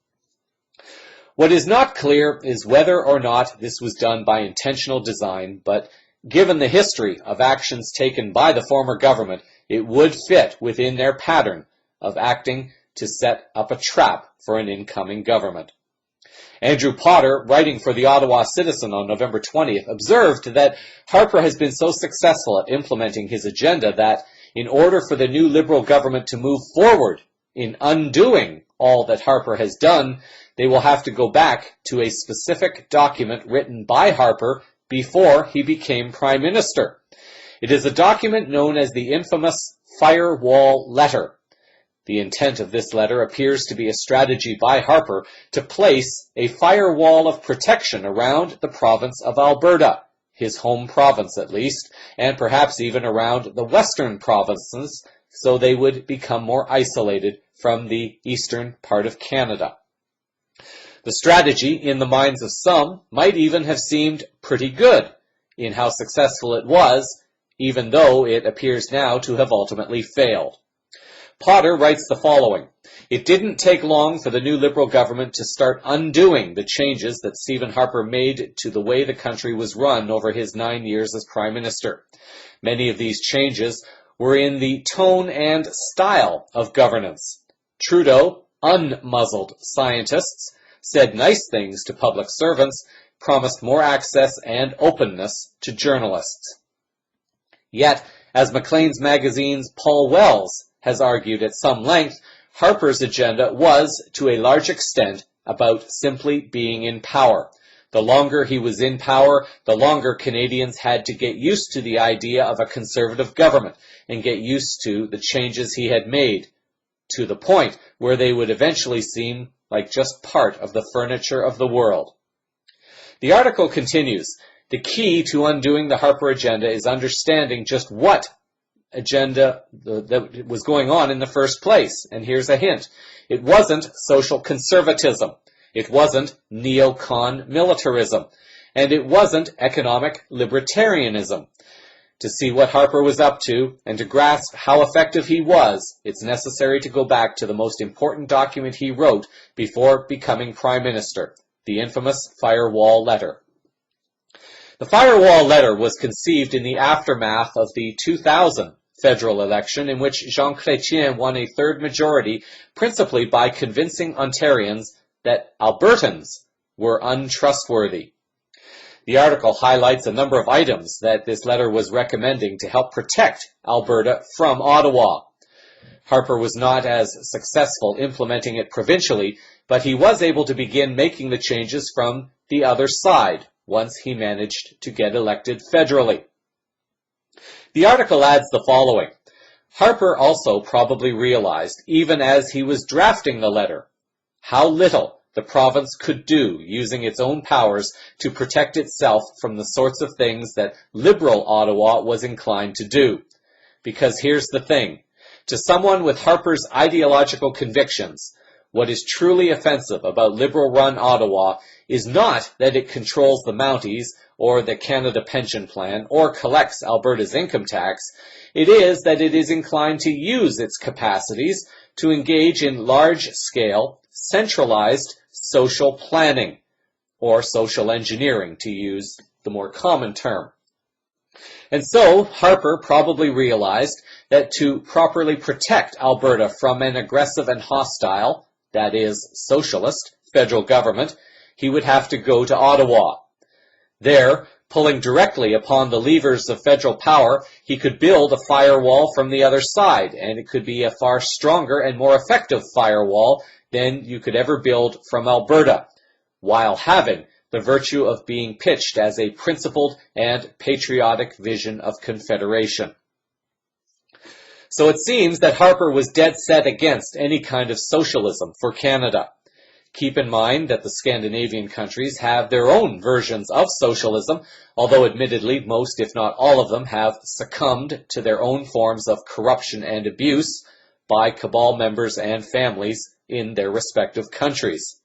What is not clear is whether or not this was done by intentional design, but given the history of actions taken by the former government, it would fit within their pattern of acting to set up a trap for an incoming government. Andrew Potter, writing for the Ottawa Citizen on November 20th, observed that Harper has been so successful at implementing his agenda that in order for the new Liberal government to move forward in undoing all that Harper has done, they will have to go back to a specific document written by Harper before he became Prime Minister. It is a document known as the infamous Firewall Letter. The intent of this letter appears to be a strategy by Harper to place a firewall of protection around the province of Alberta, his home province at least, and perhaps even around the western provinces, so they would become more isolated from the eastern part of Canada. The strategy, in the minds of some, might even have seemed pretty good in how successful it was, even though it appears now to have ultimately failed. Potter writes the following: "It didn't take long for the new Liberal government to start undoing the changes that Stephen Harper made to the way the country was run over his 9 years as Prime Minister. Many of these changes were in the tone and style of governance. Trudeau unmuzzled scientists, said nice things to public servants, promised more access and openness to journalists. Yet, as Maclean's Magazine's Paul Wells has argued at some length, Harper's agenda was, to a large extent, about simply being in power. The longer he was in power, the longer Canadians had to get used to the idea of a conservative government and get used to the changes he had made, to the point where they would eventually seem like just part of the furniture of the world." The article continues, "The key to undoing the Harper agenda is understanding just what agenda that was going on in the first place. And here's a hint. It wasn't social conservatism. It wasn't neocon militarism. And it wasn't economic libertarianism. To see what Harper was up to and to grasp how effective he was, it's necessary to go back to the most important document he wrote before becoming Prime Minister, the infamous Firewall Letter. The Firewall Letter was conceived in the aftermath of the 2000 federal election, in which Jean Chrétien won a third majority, principally by convincing Ontarians that Albertans were untrustworthy. The article highlights a number of items that this letter was recommending to help protect Alberta from Ottawa. Harper was not as successful implementing it provincially, but he was able to begin making the changes from the other side once he managed to get elected federally. The article adds the following: Harper also probably realized, even as he was drafting the letter, how little the province could do using its own powers to protect itself from the sorts of things that Liberal Ottawa was inclined to do. Because here's the thing. To someone with Harper's ideological convictions, what is truly offensive about Liberal-run Ottawa is not that it controls the Mounties or the Canada Pension Plan or collects Alberta's income tax. It is that it is inclined to use its capacities to engage in large-scale, centralized social planning, or social engineering, to use the more common term. And so, Harper probably realized that to properly protect Alberta from an aggressive and hostile, that is, socialist, federal government, he would have to go to Ottawa. There, pulling directly upon the levers of federal power, he could build a firewall from the other side, and it could be a far stronger and more effective firewall than you could ever build from Alberta, while having the virtue of being pitched as a principled and patriotic vision of confederation. So it seems that Harper was dead set against any kind of socialism for Canada. Keep in mind that the Scandinavian countries have their own versions of socialism, although admittedly most, if not all of them, have succumbed to their own forms of corruption and abuse by cabal members and families in their respective countries.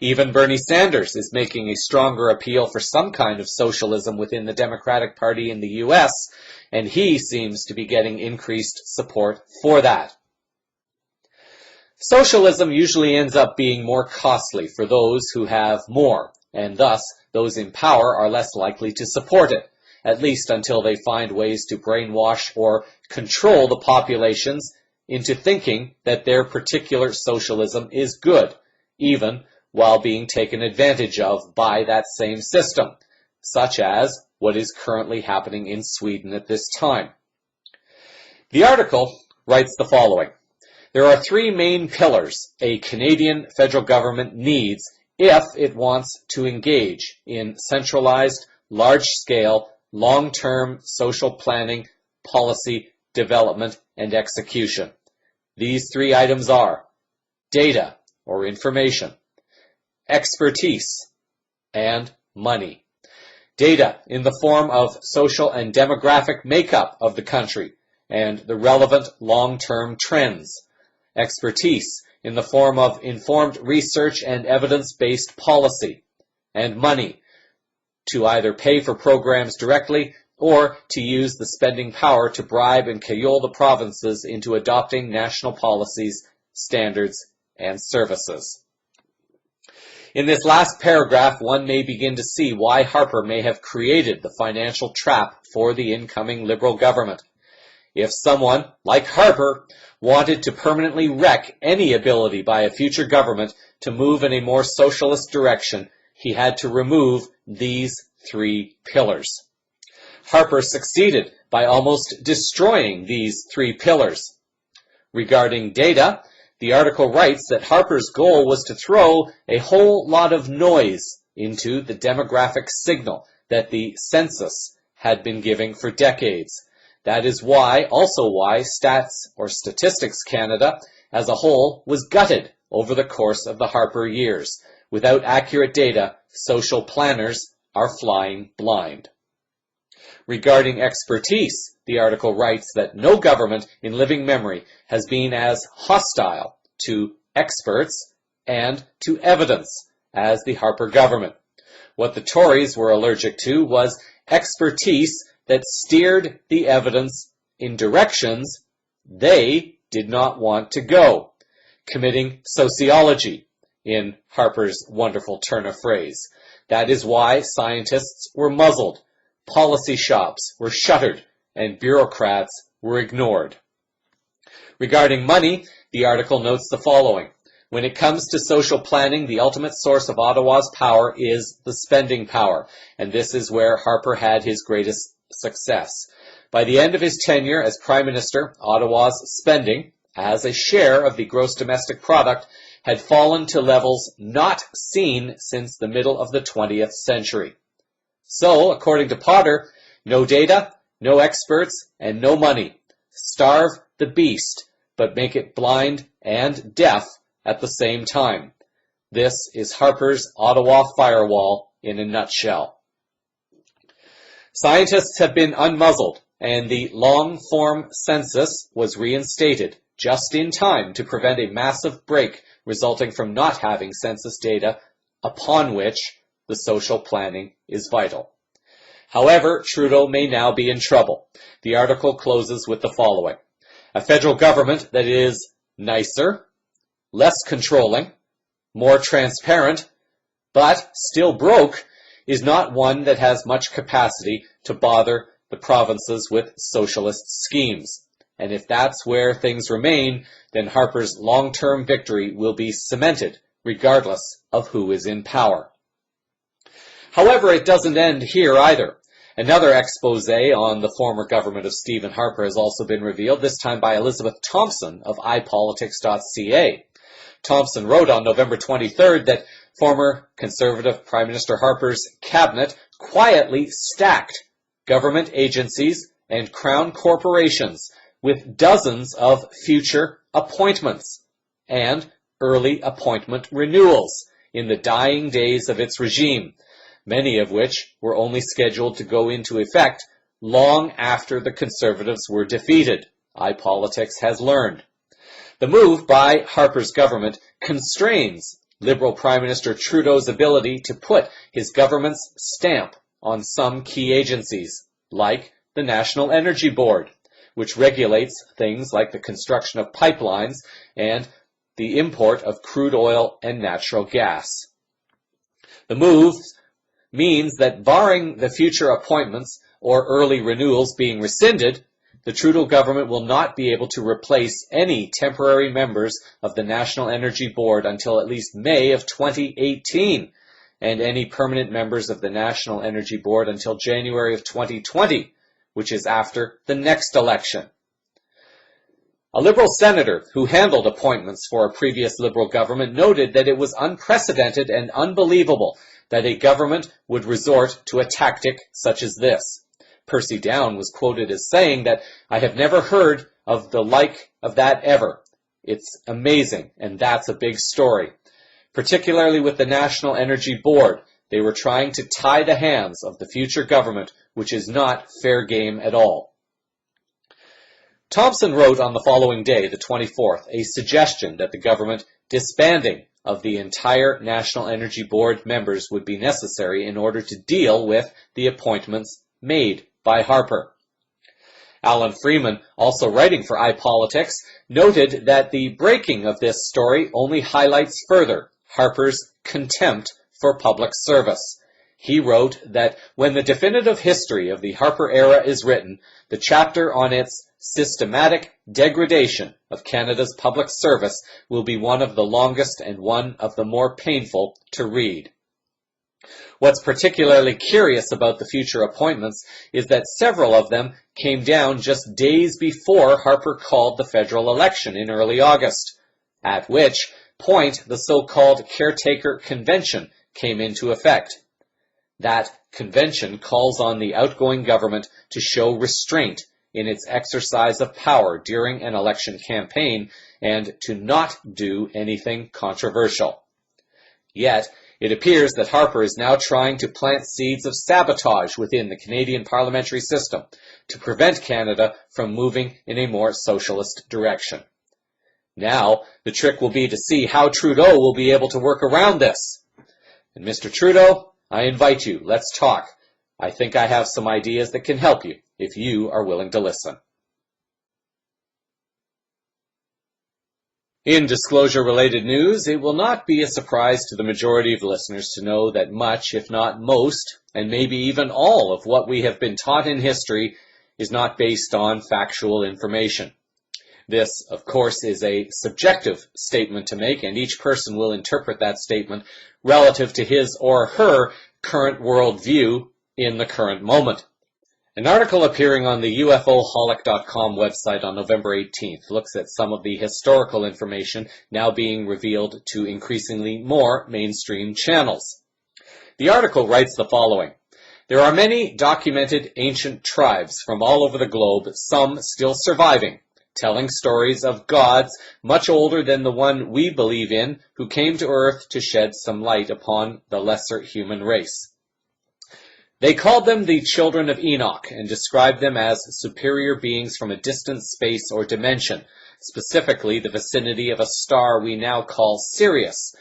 Even Bernie Sanders is making a stronger appeal for some kind of socialism within the Democratic Party in the U.S., and he seems to be getting increased support for that. Socialism usually ends up being more costly for those who have more, and thus those in power are less likely to support it, at least until they find ways to brainwash or control the populations into thinking that their particular socialism is good, even while being taken advantage of by that same system, such as what is currently happening in Sweden at this time. The article writes the following: there are three main pillars a Canadian federal government needs if it wants to engage in centralized, large-scale, long-term social planning, policy, development, and execution. These three items are data or information, expertise, and money. Data in the form of social and demographic makeup of the country and the relevant long-term trends. Expertise in the form of informed research and evidence-based policy. And money to either pay for programs directly or to use the spending power to bribe and cajole the provinces into adopting national policies, standards, and services. In this last paragraph, one may begin to see why Harper may have created the financial trap for the incoming Liberal government. If someone, like Harper, wanted to permanently wreck any ability by a future government to move in a more socialist direction, he had to remove these three pillars. Harper succeeded by almost destroying these three pillars. Regarding data, the article writes that Harper's goal was to throw a whole lot of noise into the demographic signal that the census had been giving for decades. That is also why Stats or Statistics Canada as a whole was gutted over the course of the Harper years. Without accurate data, social planners are flying blind. Regarding expertise, the article writes that no government in living memory has been as hostile to experts and to evidence as the Harper government. What the Tories were allergic to was expertise that steered the evidence in directions they did not want to go, committing sociology, in Harper's wonderful turn of phrase. That is why scientists were muzzled, policy shops were shuttered, and bureaucrats were ignored. Regarding money, the article notes the following. When it comes to social planning, the ultimate source of Ottawa's power is the spending power, and this is where Harper had his greatest success. By the end of his tenure as Prime Minister, Ottawa's spending, as a share of the gross domestic product, had fallen to levels not seen since the middle of the 20th century. So, according to Potter, no data, no experts, and no money. Starve the beast, but make it blind and deaf at the same time. This is Harper's Ottawa firewall in a nutshell. Scientists have been unmuzzled, and the long-form census was reinstated just in time to prevent a massive break resulting from not having census data upon which the social planning is vital. However, Trudeau may now be in trouble. The article closes with the following. A federal government that is nicer, less controlling, more transparent, but still broke, is not one that has much capacity to bother the provinces with socialist schemes. And if that's where things remain, then Harper's long-term victory will be cemented, regardless of who is in power. However, it doesn't end here either. Another expose on the former government of Stephen Harper has also been revealed, this time by Elizabeth Thompson of iPolitics.ca. Thompson wrote on November 23rd that former Conservative Prime Minister Harper's cabinet quietly stacked government agencies and crown corporations with dozens of future appointments and early appointment renewals in the dying days of its regime, many of which were only scheduled to go into effect long after the Conservatives were defeated, iPolitics has learned. The move by Harper's government constrains Liberal Prime Minister Trudeau's ability to put his government's stamp on some key agencies, like the National Energy Board, which regulates things like the construction of pipelines and the import of crude oil and natural gas. The move means that barring the future appointments or early renewals being rescinded, the Trudeau government will not be able to replace any temporary members of the National Energy Board until at least May of 2018, and any permanent members of the National Energy Board until January of 2020, which is after the next election. A Liberal senator who handled appointments for a previous Liberal government noted that it was unprecedented and unbelievable that a government would resort to a tactic such as this. Percy Down was quoted as saying that, "I have never heard of the like of that ever. It's amazing, and that's a big story." Particularly with the National Energy Board, they were trying to tie the hands of the future government, which is not fair game at all. Thompson wrote on the following day, the 24th, a suggestion that the government disbanding of the entire National Energy Board members would be necessary in order to deal with the appointments made by Harper. Alan Freeman, also writing for iPolitics, noted that the breaking of this story only highlights further Harper's contempt for public service. He wrote that when the definitive history of the Harper era is written, the chapter on its systematic degradation of Canada's public service will be one of the longest and one of the more painful to read. What's particularly curious about the future appointments is that several of them came down just days before Harper called the federal election in early August, at which point the so-called Caretaker Convention came into effect. That convention calls on the outgoing government to show restraint in its exercise of power during an election campaign and to not do anything controversial. Yet, it appears that Harper is now trying to plant seeds of sabotage within the Canadian parliamentary system to prevent Canada from moving in a more socialist direction. Now, the trick will be to see how Trudeau will be able to work around this. And Mr. Trudeau, I invite you, let's talk. I think I have some ideas that can help you if you are willing to listen. In disclosure-related news, it will not be a surprise to the majority of listeners to know that much, if not most, and maybe even all of what we have been taught in history is not based on factual information. This, of course, is a subjective statement to make, and each person will interpret that statement relative to his or her current worldview in the current moment. An article appearing on the UFOholic.com website on November 18th looks at some of the historical information now being revealed to increasingly more mainstream channels. The article writes the following: "There are many documented ancient tribes from all over the globe, some still surviving, telling stories of gods much older than the one we believe in, who came to Earth to shed some light upon the lesser human race. They called them the children of Enoch and described them as superior beings from a distant space or dimension, specifically the vicinity of a star we now call Sirius,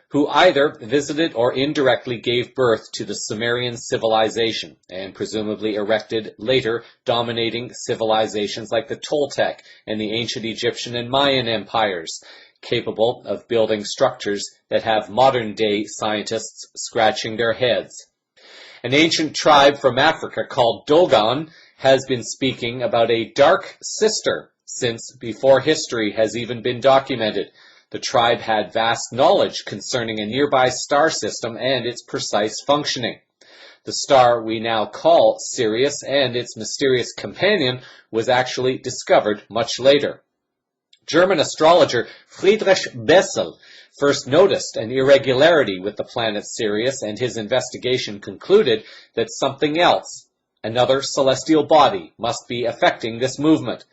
who either visited or indirectly gave birth to the Sumerian civilization and presumably erected later dominating civilizations like the Toltec and the ancient Egyptian and Mayan empires, capable of building structures that have modern-day scientists scratching their heads. An ancient tribe from Africa called Dogon has been speaking about a dark sister since before history has even been documented. The tribe had vast knowledge concerning a nearby star system and its precise functioning. The star we now call Sirius and its mysterious companion was actually discovered much later. German astrologer Friedrich Bessel first noticed an irregularity with the planet Sirius, and his investigation concluded that something else, another celestial body, must be affecting this movement,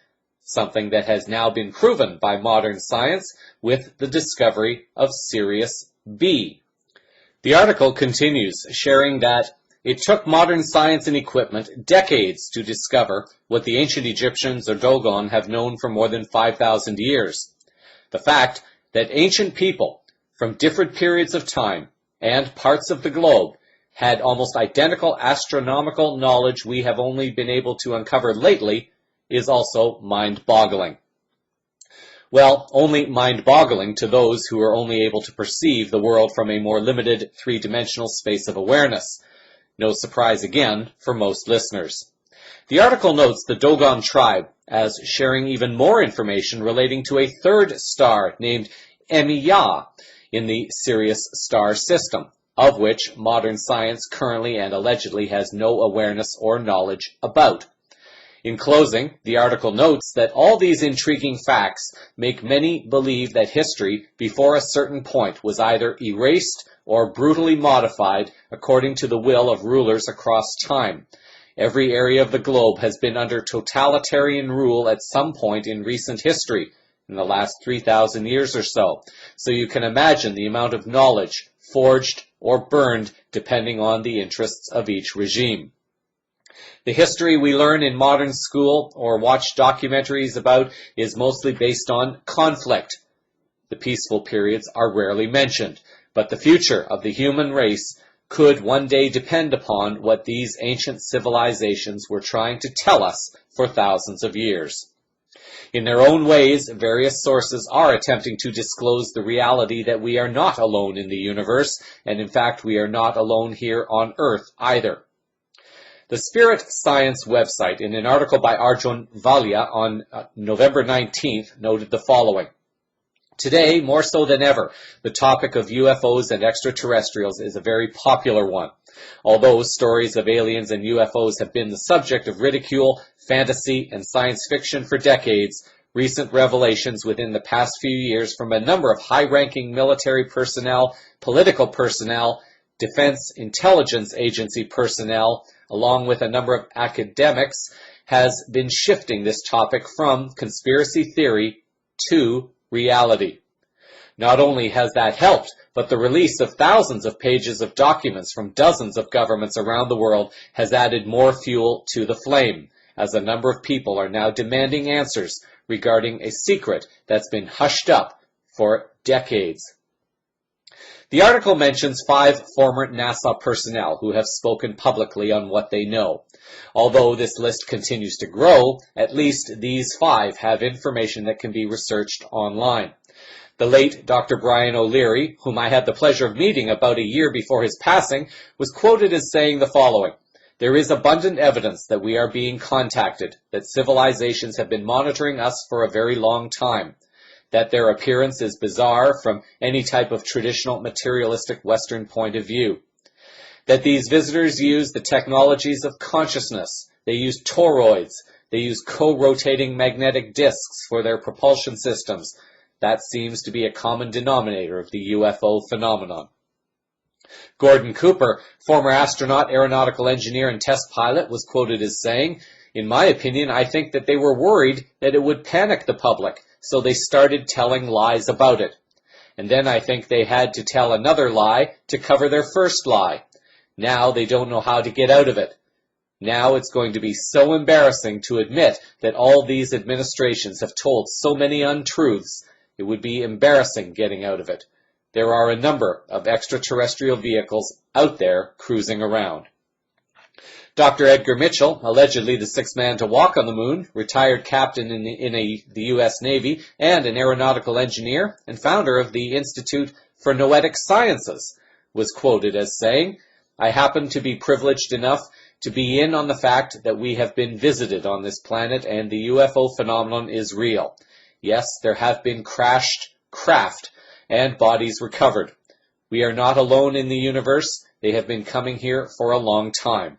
something that has now been proven by modern science with the discovery of Sirius B. The article continues, sharing that it took modern science and equipment decades to discover what the ancient Egyptians or Dogon have known for more than 5,000 years. The fact that ancient people from different periods of time and parts of the globe had almost identical astronomical knowledge we have only been able to uncover lately is also mind-boggling. Well, only mind-boggling to those who are only able to perceive the world from a more limited three-dimensional space of awareness. No surprise again for most listeners. The article notes the Dogon tribe as sharing even more information relating to a third star named Emiya in the Sirius star system, of which modern science currently and allegedly has no awareness or knowledge about. In closing, the article notes that all these intriguing facts make many believe that history before a certain point was either erased or brutally modified according to the will of rulers across time. Every area of the globe has been under totalitarian rule at some point in recent history, in the last 3,000 years or so. So you can imagine the amount of knowledge forged or burned depending on the interests of each regime. The history we learn in modern school or watch documentaries about is mostly based on conflict. The peaceful periods are rarely mentioned, but the future of the human race could one day depend upon what these ancient civilizations were trying to tell us for thousands of years. In their own ways, various sources are attempting to disclose the reality that we are not alone in the universe, and in fact we are not alone here on Earth either. The Spirit Science website, in an article by Arjun Valia on November 19th, noted the following. Today, more so than ever, the topic of UFOs and extraterrestrials is a very popular one. Although stories of aliens and UFOs have been the subject of ridicule, fantasy, and science fiction for decades, recent revelations within the past few years from a number of high-ranking military personnel, political personnel, defense intelligence agency personnel, along with a number of academics, has been shifting this topic from conspiracy theory to reality. Not only has that helped, but the release of thousands of pages of documents from dozens of governments around the world has added more fuel to the flame, as a number of people are now demanding answers regarding a secret that's been hushed up for decades. The article mentions 5 former NASA personnel who have spoken publicly on what they know. Although this list continues to grow, at least these 5 have information that can be researched online. The late Dr. Brian O'Leary, whom I had the pleasure of meeting about a year before his passing, was quoted as saying the following: "There is abundant evidence that we are being contacted, that civilizations have been monitoring us for a very long time, that their appearance is bizarre from any type of traditional materialistic Western point of view, that these visitors use the technologies of consciousness, they use toroids, they use co-rotating magnetic disks for their propulsion systems. That seems to be a common denominator of the UFO phenomenon." Gordon Cooper, former astronaut, aeronautical engineer, and test pilot, was quoted as saying, "In my opinion, I think that they were worried that it would panic the public, so they started telling lies about it. And then I think they had to tell another lie to cover their first lie. Now they don't know how to get out of it. Now it's going to be so embarrassing to admit that all these administrations have told so many untruths. It would be embarrassing getting out of it. There are a number of extraterrestrial vehicles out there cruising around." Dr. Edgar Mitchell, allegedly the 6th man to walk on the moon, retired captain in the U.S. Navy, and an aeronautical engineer, and founder of the Institute for Noetic Sciences, was quoted as saying, "I happen to be privileged enough to be in on the fact that we have been visited on this planet and the UFO phenomenon is real. Yes, there have been crashed craft and bodies recovered. We are not alone in the universe. They have been coming here for a long time."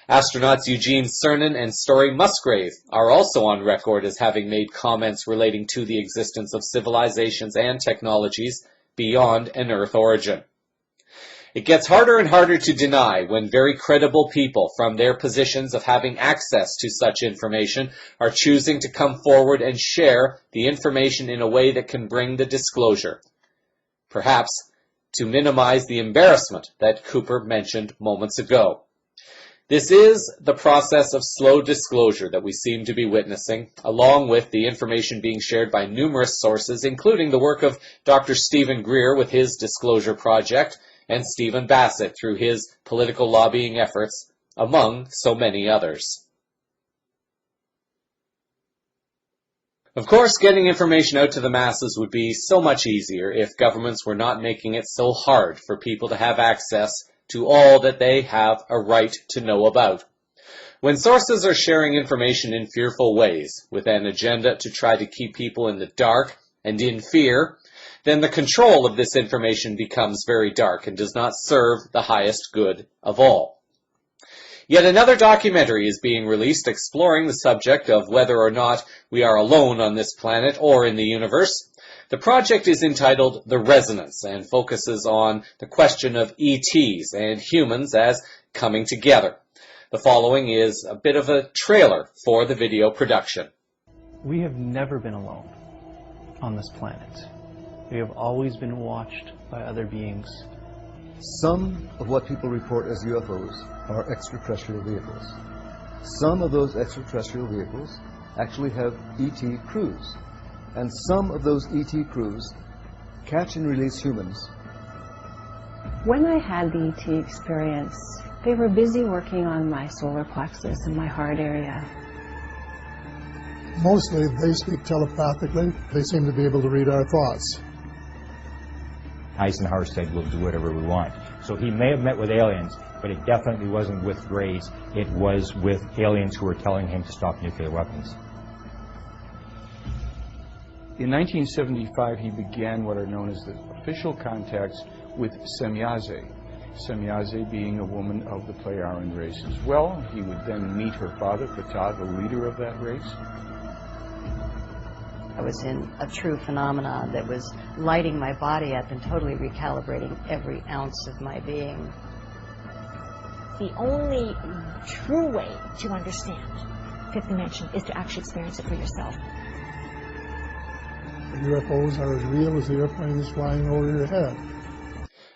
Astronauts Eugene Cernan and Story Musgrave are also on record as having made comments relating to the existence of civilizations and technologies beyond an Earth origin. It gets harder and harder to deny when very credible people from their positions of having access to such information are choosing to come forward and share the information in a way that can bring the disclosure. Perhaps to minimize the embarrassment that Cooper mentioned moments ago. This is the process of slow disclosure that we seem to be witnessing, along with the information being shared by numerous sources, including the work of Dr. Stephen Greer with his Disclosure Project, and Stephen Bassett through his political lobbying efforts, among so many others. Of course, getting information out to the masses would be so much easier if governments were not making it so hard for people to have access to all that they have a right to know about. When sources are sharing information in fearful ways, with an agenda to try to keep people in the dark and in fear, then the control of this information becomes very dark and does not serve the highest good of all. Yet another documentary is being released exploring the subject of whether or not we are alone on this planet or in the universe. The project is entitled The Resonance and focuses on the question of ETs and humans as coming together. The following is a bit of a trailer for the video production. We have never been alone on this planet. We have always been watched by other beings. Some of what people report as UFOs are extraterrestrial vehicles. Some of those extraterrestrial vehicles actually have ET crews. And some of those ET crews catch and release humans. When I had the ET experience, they were busy working on my solar plexus and my heart area. Mostly they speak telepathically. They seem to be able to read our thoughts. Eisenhower said we'll do whatever we want. So he may have met with aliens, but it definitely wasn't with Greys. It was with aliens who were telling him to stop nuclear weapons. In 1975, he began what are known as the official contacts with Semyaze. Semyaze being a woman of the Plejaren race as well. He would then meet her father, Ptah, the leader of that race. I was in a true phenomena that was lighting my body up and totally recalibrating every ounce of my being. The only true way to understand fifth dimension is to actually experience it for yourself. UFOs are as real as the airplanes flying over your head.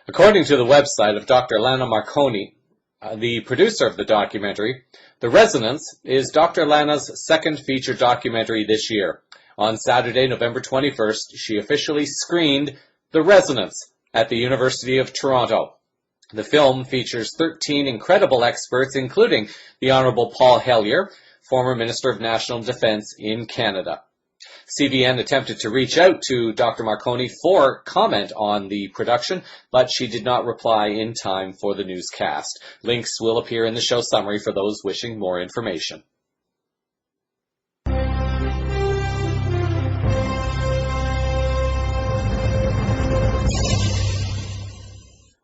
According to the website of Dr. Lana Marconi, the producer of the documentary, The Resonance is Dr. Lana's second feature documentary this year. On Saturday, November 21st, she officially screened The Resonance at the University of Toronto. The film features 13 incredible experts, including the Honourable Paul Hellyer, former Minister of National Defence in Canada. CVN attempted to reach out to Dr. Marconi for comment on the production, but she did not reply in time for the newscast. Links will appear in the show summary for those wishing more information.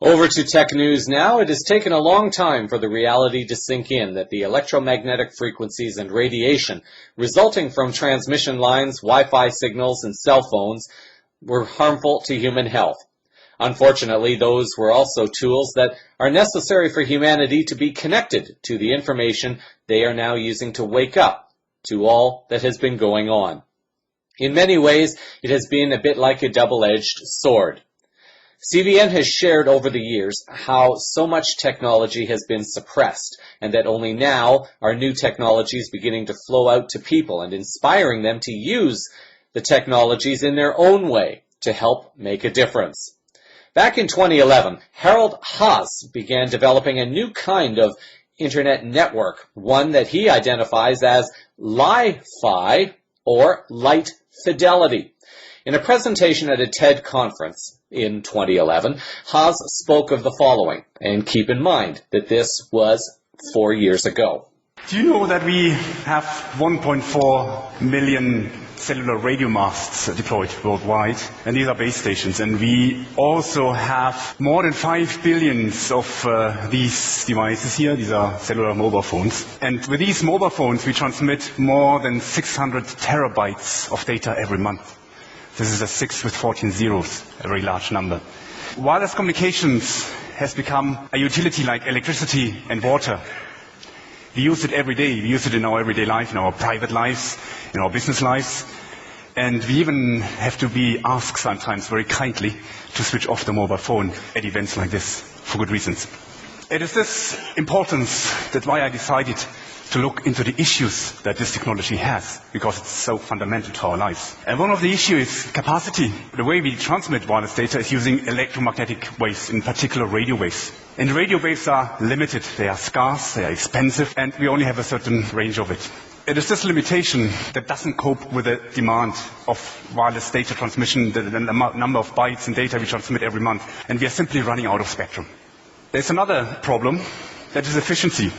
Over to tech news now. It has taken a long time for the reality to sink in that the electromagnetic frequencies and radiation resulting from transmission lines, Wi-Fi signals, and cell phones were harmful to human health. Unfortunately, those were also tools that are necessary for humanity to be connected to the information they are now using to wake up to all that has been going on. In many ways, it has been a bit like a double-edged sword. CVN has shared over the years how so much technology has been suppressed, and that only now are new technologies beginning to flow out to people and inspiring them to use the technologies in their own way to help make a difference. Back in 2011, Harold Haas began developing a new kind of internet network, one that he identifies as LiFi, or light fidelity. In a presentation at a TED conference in 2011, Haas spoke of the following, and keep in mind that this was 4 years ago. Do you know that we have 1.4 million cellular radio masts deployed worldwide, and these are base stations, and we also have more than 5 billion of these devices here. These are cellular mobile phones, and with these mobile phones we transmit more than 600 terabytes of data every month. This is a 6 with 14 zeros, a very large number. Wireless communications has become a utility like electricity and water. We use it every day. We use it in our everyday life, in our private lives, in our business lives. And we even have to be asked sometimes very kindly to switch off the mobile phone at events like this, for good reasons. It is this importance that's why I decided to look into the issues that this technology has, because it's so fundamental to our lives. And one of the issues is capacity. The way we transmit wireless data is using electromagnetic waves, in particular radio waves. And the radio waves are limited, they are scarce, they are expensive, and we only have a certain range of it. It is this limitation that doesn't cope with the demand of wireless data transmission, the number of bytes and data we transmit every month, and we are simply running out of spectrum. There's another problem, that is efficiency.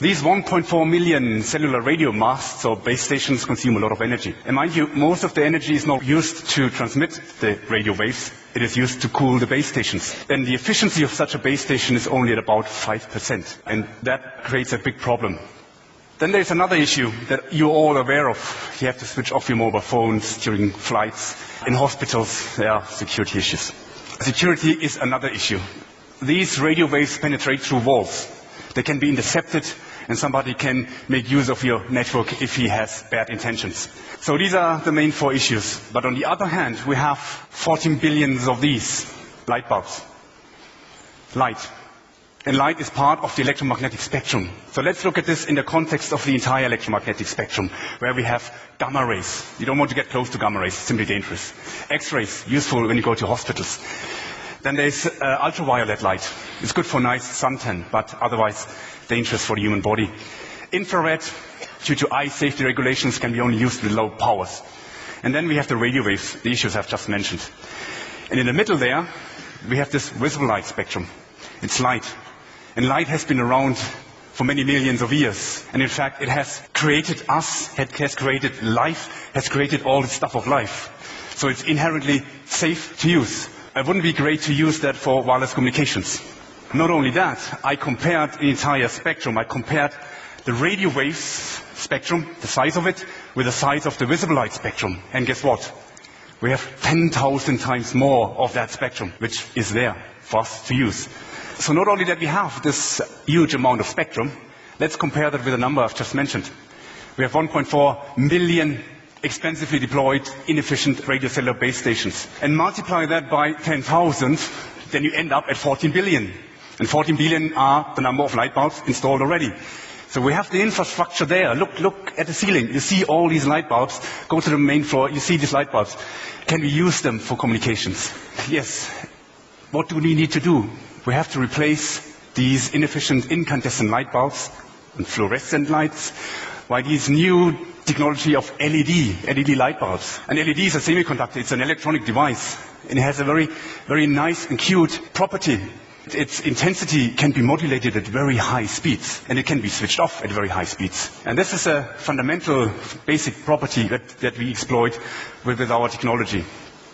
These 1.4 million cellular radio masts or base stations consume a lot of energy. And mind you, most of the energy is not used to transmit the radio waves. It is used to cool the base stations. And the efficiency of such a base station is only at about 5%. And that creates a big problem. Then there's another issue that you're all aware of. You have to switch off your mobile phones during flights. In hospitals, there are security issues. Security is another issue. These radio waves penetrate through walls. They can be intercepted, and somebody can make use of your network if he has bad intentions. So these are the main 4 issues. But on the other hand, we have 14 billion of these light bulbs. Light. And light is part of the electromagnetic spectrum. So let's look at this in the context of the entire electromagnetic spectrum, where we have gamma rays. You don't want to get close to gamma rays, it's simply dangerous. X-rays, useful when you go to hospitals. Then there's ultraviolet light. It's good for nice suntan, but otherwise dangerous for the human body. Infrared, due to eye safety regulations, can be only used with low powers. And then we have the radio waves, the issues I've just mentioned. And in the middle there, we have this visible light spectrum. It's light. And light has been around for many millions of years. And in fact, it has created us, it has created life, has created all the stuff of life. So it's inherently safe to use. It wouldn't be great to use that for wireless communications. Not only that, I compared the entire spectrum. I compared the radio waves spectrum, the size of it, with the size of the visible light spectrum. And guess what? We have 10,000 times more of that spectrum, which is there for us to use. So not only that we have this huge amount of spectrum, let's compare that with the number I've just mentioned. We have 1.4 million expensively deployed, inefficient radio cellular base stations. And multiply that by 10,000, then you end up at 14 billion. And 14 billion are the number of light bulbs installed already. So we have the infrastructure there. Look at the ceiling. You see all these light bulbs. Go to the main floor. You see these light bulbs. Can we use them for communications? Yes. What do we need to do? We have to replace these inefficient incandescent light bulbs and fluorescent lights by these new technology of LED light bulbs. An LED is a semiconductor. It's an electronic device. And it has a very, very nice and cute property. Its intensity can be modulated at very high speeds, and it can be switched off at very high speeds. And this is a fundamental, basic property that we exploit with our technology.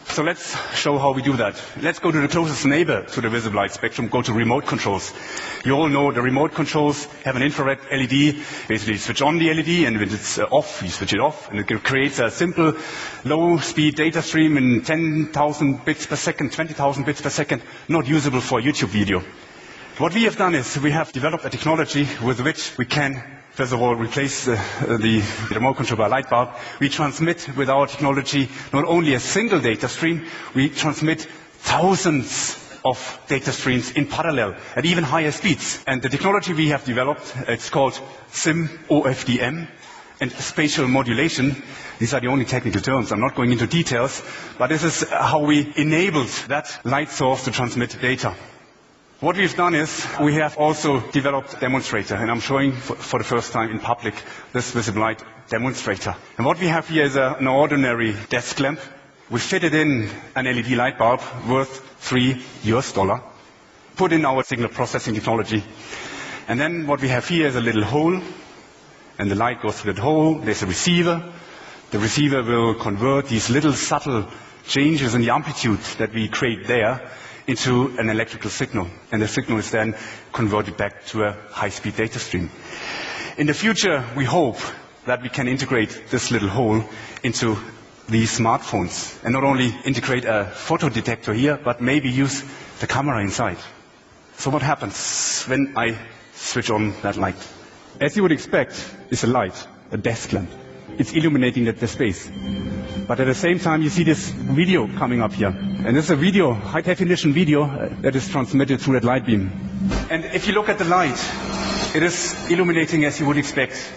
So let's show how we do that. Let's go to the closest neighbor to the visible light spectrum, go to remote controls. You all know the remote controls have an infrared LED. Basically, you switch on the LED, and when it's off, you switch it off, and it creates a simple, low-speed data stream in 10,000 bits per second, 20,000 bits per second, not usable for a YouTube video. What we have done is we have developed a technology with which we can, first of all, replace the remote control by light bulb. We transmit with our technology not only a single data stream, we transmit thousands of data streams in parallel at even higher speeds. And the technology we have developed, it's called SIM-OFDM and spatial modulation. These are the only technical terms. I'm not going into details, but this is how we enabled that light source to transmit data. What we've done is we have also developed a demonstrator, and I'm showing for the first time in public this visible light demonstrator. And what we have here is an ordinary desk lamp. We fitted in an LED light bulb worth $3, put in our signal processing technology. And then what we have here is a little hole, and the light goes through that hole. There's a receiver. The receiver will convert these little subtle changes in the amplitude that we create there into an electrical signal, and the signal is then converted back to a high-speed data stream. In the future, we hope that we can integrate this little hole into these smartphones, and not only integrate a photo detector here, but maybe use the camera inside. So what happens when I switch on that light? As you would expect, it's a light, a desk lamp. It's illuminating the space. But at the same time, you see this video coming up here. And this is a video, high-definition video, that is transmitted through that light beam. And if you look at the light, it is illuminating as you would expect.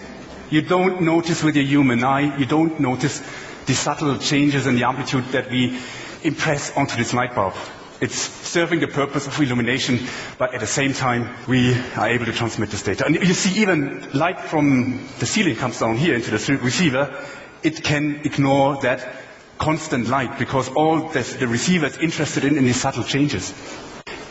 You don't notice with your human eye, you don't notice the subtle changes in the amplitude that we impress onto this light bulb. It's serving the purpose of illumination, but at the same time, we are able to transmit this data. And you see even light from the ceiling comes down here into the receiver. It can ignore that constant light because all the receiver is interested in these subtle changes.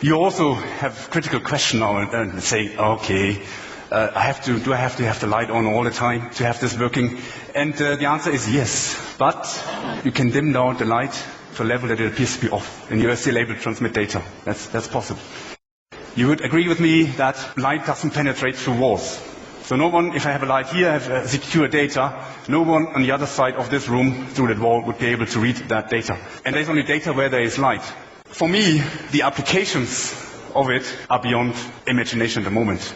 You also have critical question now and say, okay, do I have to have the light on all the time to have this working? And the answer is yes, but you can dim down the light to a level that it appears to be off, and you are still able to transmit data. That's possible. You would agree with me that light doesn't penetrate through walls. So no one, if I have a light here, I have secure data, no one on the other side of this room through that wall would be able to read that data. And there's only data where there is light. For me, the applications of it are beyond imagination at the moment.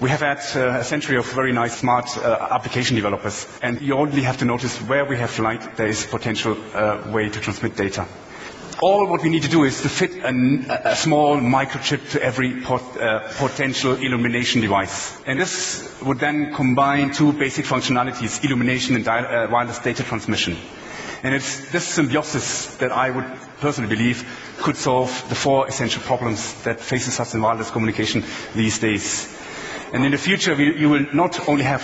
We have had a century of very nice, smart application developers, and you only have to notice where we have light, there is potential way to transmit data. All what we need to do is to fit a small microchip to every potential illumination device. And this would then combine two basic functionalities, illumination and wireless data transmission. And it's this symbiosis that I would personally believe could solve the four essential problems that faces us in wireless communication these days. And in the future, you will not only have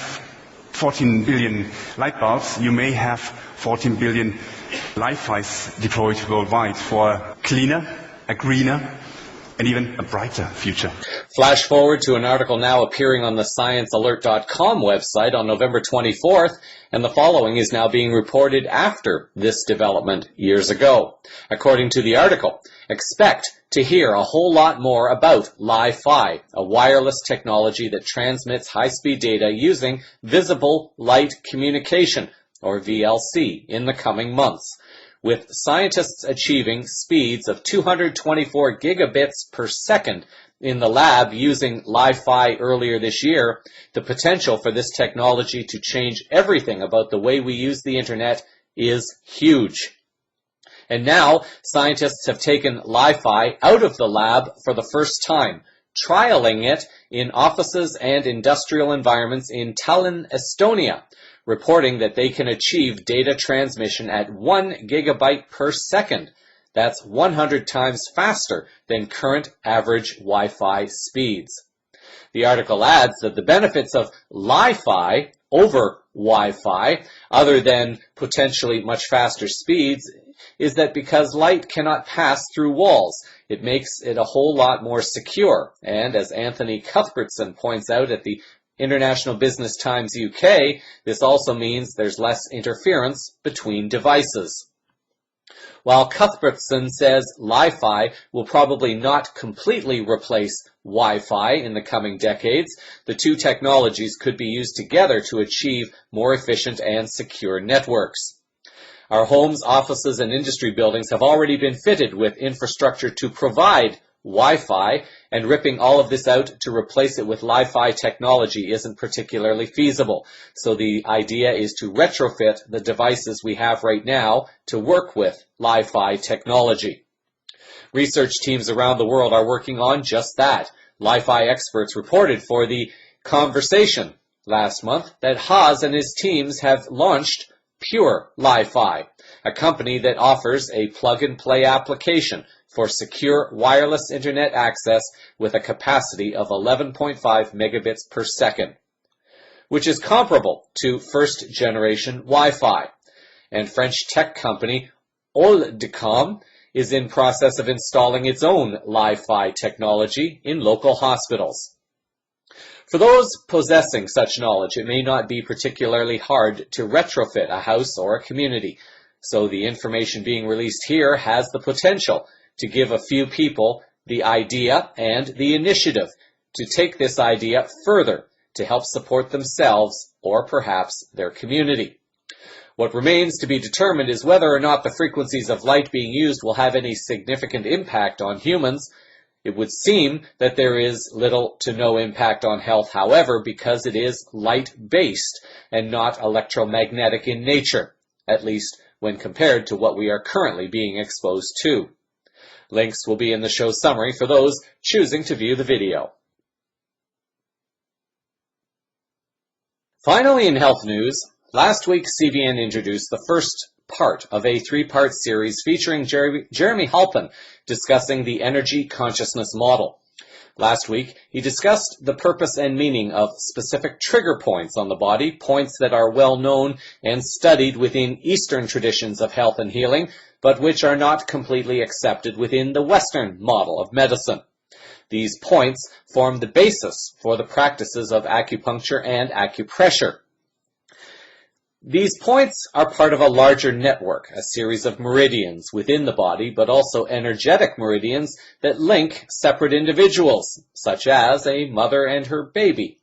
14 billion light bulbs, you may have 14 billion LiFis deployed worldwide for a cleaner, a greener, and even a brighter future. Flash forward to an article now appearing on the ScienceAlert.com website on November 24th, and the following is now being reported after this development years ago. According to the article, expect to hear a whole lot more about LiFi, a wireless technology that transmits high-speed data using visible light communication, or VLC, in the coming months. With scientists achieving speeds of 224 gigabits per second in the lab using LiFi earlier this year, the potential for this technology to change everything about the way we use the internet is huge. And now, scientists have taken LiFi out of the lab for the first time, trialing it in offices and industrial environments in Tallinn, Estonia, reporting that they can achieve data transmission at 1 gigabyte per second. That's 100 times faster than current average Wi-Fi speeds. The article adds that the benefits of LiFi over Wi-Fi, other than potentially much faster speeds, is that because light cannot pass through walls, it makes it a whole lot more secure. And as Anthony Cuthbertson points out at the International Business Times UK, this also means there's less interference between devices. While Cuthbertson says LiFi will probably not completely replace Wi-Fi in the coming decades, the two technologies could be used together to achieve more efficient and secure networks. Our homes, offices, and industry buildings have already been fitted with infrastructure to provide Wi-Fi, and ripping all of this out to replace it with LiFi technology isn't particularly feasible. So the idea is to retrofit the devices we have right now to work with LiFi technology. Research teams around the world are working on just that. LiFi experts reported for The Conversation last month that Haas and his teams have launched Pure LiFi, a company that offers a plug-and-play application for secure wireless internet access with a capacity of 11.5 megabits per second, which is comparable to first-generation Wi-Fi. And French tech company Oldecom is in process of installing its own LiFi technology in local hospitals. For those possessing such knowledge, it may not be particularly hard to retrofit a house or a community, so the information being released here has the potential to give a few people the idea and the initiative to take this idea further to help support themselves or perhaps their community. What remains to be determined is whether or not the frequencies of light being used will have any significant impact on humans. It would seem that there is little to no impact on health, however, because it is light-based and not electromagnetic in nature, at least when compared to what we are currently being exposed to. Links will be in the show summary for those choosing to view the video. Finally, in health news, last week CVN introduced the first part of a three-part series featuring Jeremy Halpin discussing the energy consciousness model. Last week, he discussed the purpose and meaning of specific trigger points on the body, points that are well known and studied within Eastern traditions of health and healing, but which are not completely accepted within the Western model of medicine. These points form the basis for the practices of acupuncture and acupressure. These points are part of a larger network, a series of meridians within the body, but also energetic meridians that link separate individuals, such as a mother and her baby.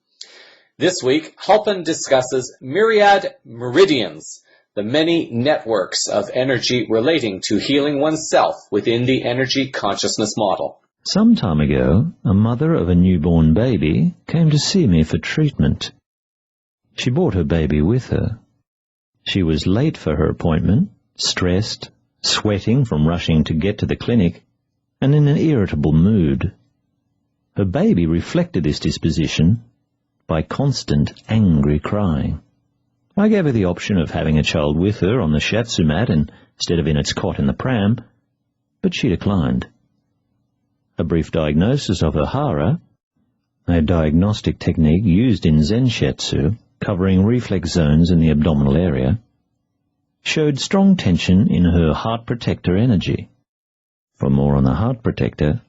This week, Halpin discusses myriad meridians, the many networks of energy relating to healing oneself within the energy consciousness model. Some time ago, a mother of a newborn baby came to see me for treatment. She brought her baby with her. She was late for her appointment, stressed, sweating from rushing to get to the clinic, and in an irritable mood. Her baby reflected this disposition by constant angry crying. I gave her the option of having a child with her on the shiatsu mat instead of in its cot in the pram, but she declined. A brief diagnosis of her hara, a diagnostic technique used in Zen shiatsu, covering reflex zones in the abdominal area, showed strong tension in her heart protector energy. For more on the heart protector,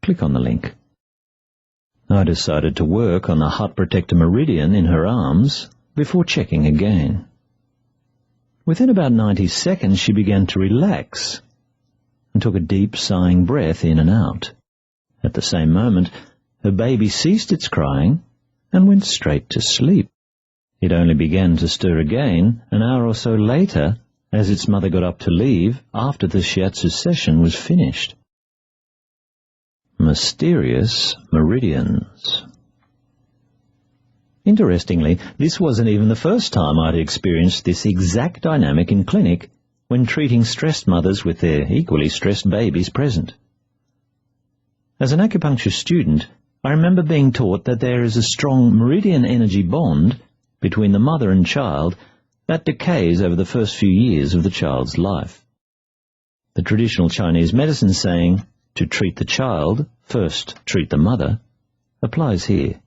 click on the link. I decided to work on the heart protector meridian in her arms before checking again. Within about 90 seconds she began to relax and took a deep sighing breath in and out. At the same moment, her baby ceased its crying and went straight to sleep. It only began to stir again an hour or so later as its mother got up to leave after the shiatsu session was finished. Mysterious meridians. Interestingly, this wasn't even the first time I'd experienced this exact dynamic in clinic when treating stressed mothers with their equally stressed babies present. As an acupuncture student, I remember being taught that there is a strong meridian energy bond between the mother and child that decays over the first few years of the child's life. The traditional Chinese medicine saying, to treat the child, first treat the mother, applies here.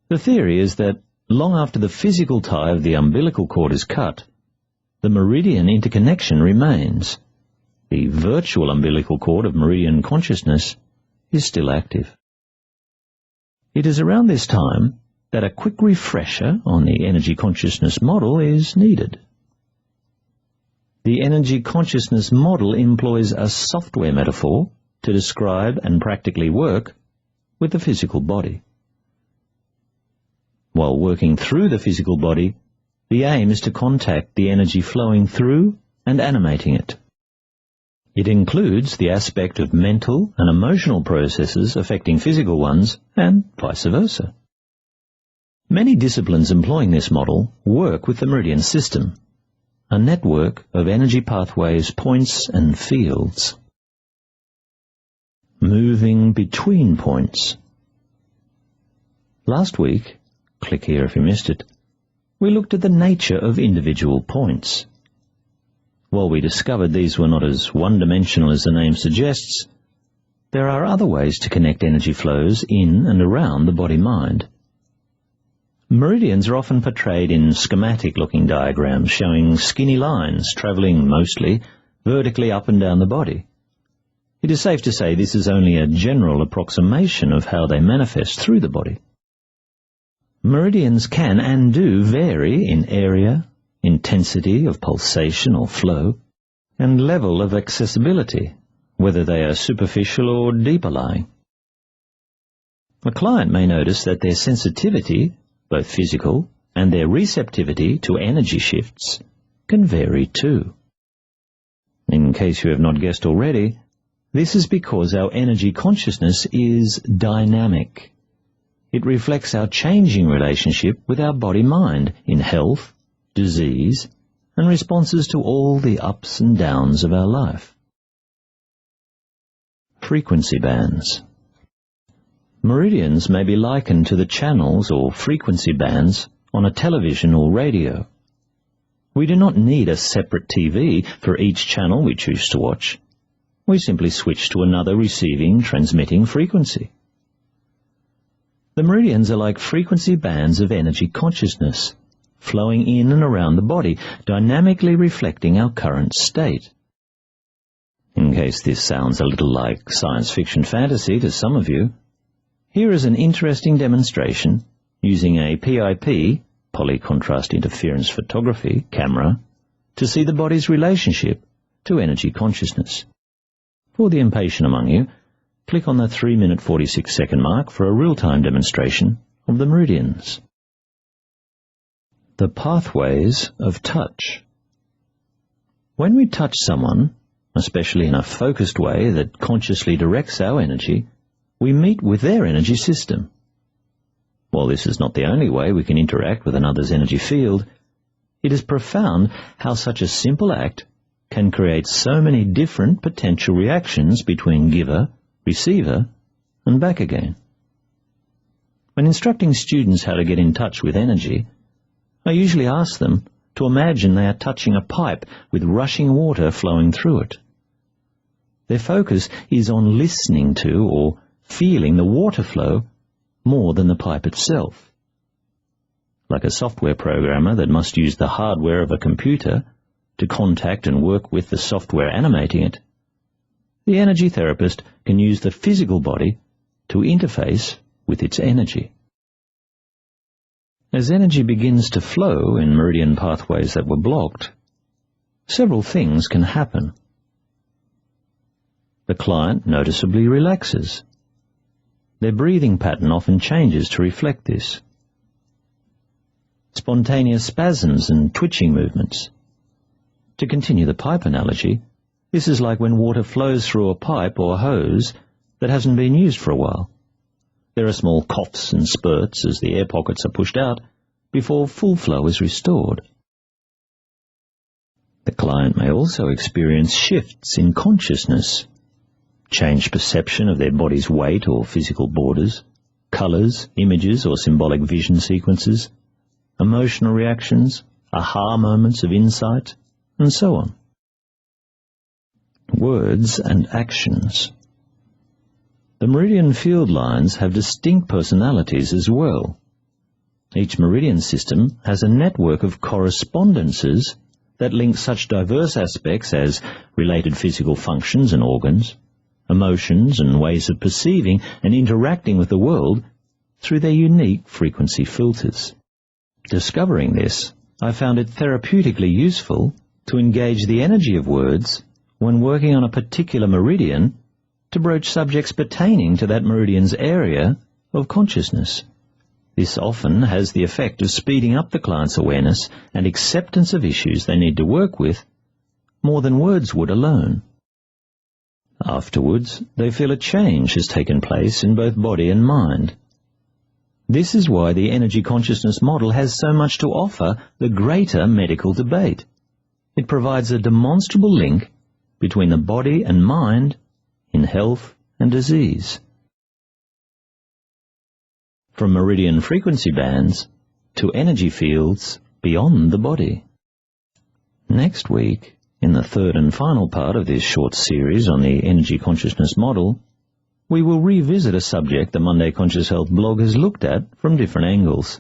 The theory is that long after the physical tie of the umbilical cord is cut, the meridian interconnection remains. The virtual umbilical cord of meridian consciousness is still active. It is around this time that a quick refresher on the energy consciousness model is needed. The energy consciousness model employs a software metaphor to describe and practically work with the physical body. While working through the physical body, the aim is to contact the energy flowing through and animating it. It includes the aspect of mental and emotional processes affecting physical ones, and vice versa. Many disciplines employing this model work with the meridian system, a network of energy pathways, points and fields. Moving between points. Last week, click here if you missed it, we looked at the nature of individual points. While we discovered these were not as one-dimensional as the name suggests, there are other ways to connect energy flows in and around the body-mind. Meridians are often portrayed in schematic-looking diagrams showing skinny lines travelling mostly vertically up and down the body. It is safe to say this is only a general approximation of how they manifest through the body. Meridians can and do vary in area, intensity of pulsation or flow, and level of accessibility, whether they are superficial or deeper lying. A client may notice that their sensitivity, both physical and their receptivity to energy shifts, can vary too. In case you have not guessed already, this is because our energy consciousness is dynamic. It reflects our changing relationship with our body-mind in health, disease, and responses to all the ups and downs of our life. frequency bands. Meridians may be likened to the channels or frequency bands on a television or radio. We do not need a separate TV for each channel we choose to watch. We simply switch to another receiving, transmitting frequency. The meridians are like frequency bands of energy consciousness, flowing in and around the body, dynamically reflecting our current state. In case this sounds a little like science fiction fantasy to some of you, here is an interesting demonstration using a PIP, polycontrast interference photography, camera, to see the body's relationship to energy consciousness. For the impatient among you, click on the 3-minute 46-second mark for a real-time demonstration of the meridians. The pathways of touch. When we touch someone, especially in a focused way that consciously directs our energy, we meet with their energy system. While this is not the only way we can interact with another's energy field, it is profound how such a simple act can create so many different potential reactions between giver, receiver, and back again. When instructing students how to get in touch with energy, I usually ask them to imagine they are touching a pipe with rushing water flowing through it. Their focus is on listening to or feeling the water flow more than the pipe itself. Like a software programmer that must use the hardware of a computer to contact and work with the software animating it, the energy therapist can use the physical body to interface with its energy. As energy begins to flow in meridian pathways that were blocked, several things can happen. The client noticeably relaxes. Their breathing pattern often changes to reflect this. Spontaneous spasms and twitching movements. To continue the pipe analogy, this is like when water flows through a pipe or hose that hasn't been used for a while. There are small coughs and spurts as the air pockets are pushed out before full flow is restored. The client may also experience shifts in consciousness, changed perception of their body's weight or physical borders, colours, images or symbolic vision sequences, emotional reactions, aha moments of insight, and so on. Words and actions. The meridian field lines have distinct personalities as well. Each meridian system has a network of correspondences that link such diverse aspects as related physical functions and organs, emotions and ways of perceiving and interacting with the world through their unique frequency filters. Discovering this, I found it therapeutically useful to engage the energy of words when working on a particular meridian to broach subjects pertaining to that meridian's area of consciousness. This often has the effect of speeding up the client's awareness and acceptance of issues they need to work with more than words would alone. Afterwards, they feel a change has taken place in both body and mind. This is why the energy consciousness model has so much to offer the greater medical debate. It provides a demonstrable link between the body and mind in health and disease. From meridian frequency bands to energy fields beyond the body. Next week, in the third and final part of this short series on the energy consciousness model, we will revisit a subject the Monday Conscious Health blog has looked at from different angles.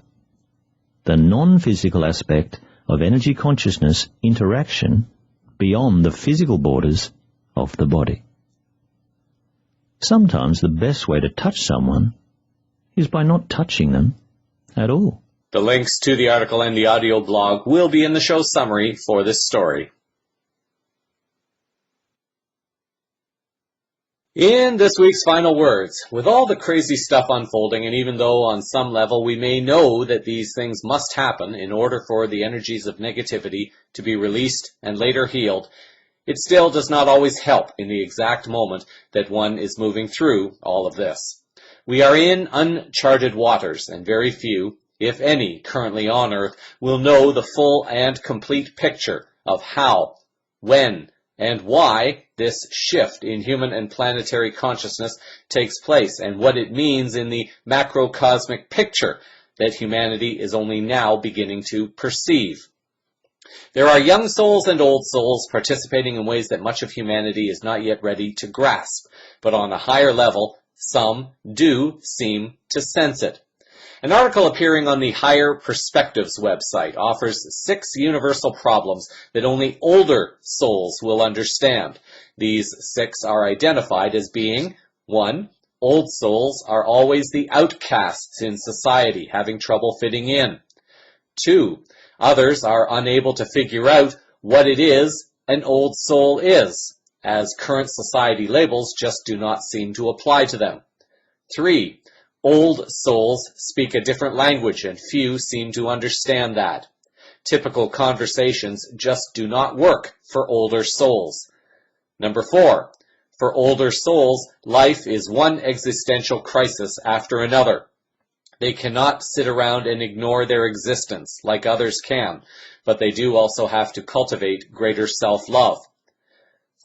The non-physical aspect of energy consciousness interaction beyond the physical borders of the body. Sometimes the best way to touch someone is by not touching them at all. The links to the article and the audio blog will be in the show summary for this story. In this week's final words, with all the crazy stuff unfolding, and even though on some level we may know that these things must happen in order for the energies of negativity to be released and later healed, it still does not always help in the exact moment that one is moving through all of this. We are in uncharted waters, and very few, if any, currently on Earth will know the full and complete picture of how, when, and why this shift in human and planetary consciousness takes place, and what it means in the macrocosmic picture that humanity is only now beginning to perceive. There are young souls and old souls participating in ways that much of humanity is not yet ready to grasp, but on a higher level, some do seem to sense it. An article appearing on the Higher Perspectives website offers 6 universal problems that only older souls will understand. These 6 are identified as being: 1. Old souls are always the outcasts in society, having trouble fitting in. 2. Others are unable to figure out what it is an old soul is, as current society labels just do not seem to apply to them. 3. Old souls speak a different language, and few seem to understand that. Typical conversations just do not work for older souls. Number 4. For older souls, life is one existential crisis after another. They cannot sit around and ignore their existence like others can, but they do also have to cultivate greater self-love.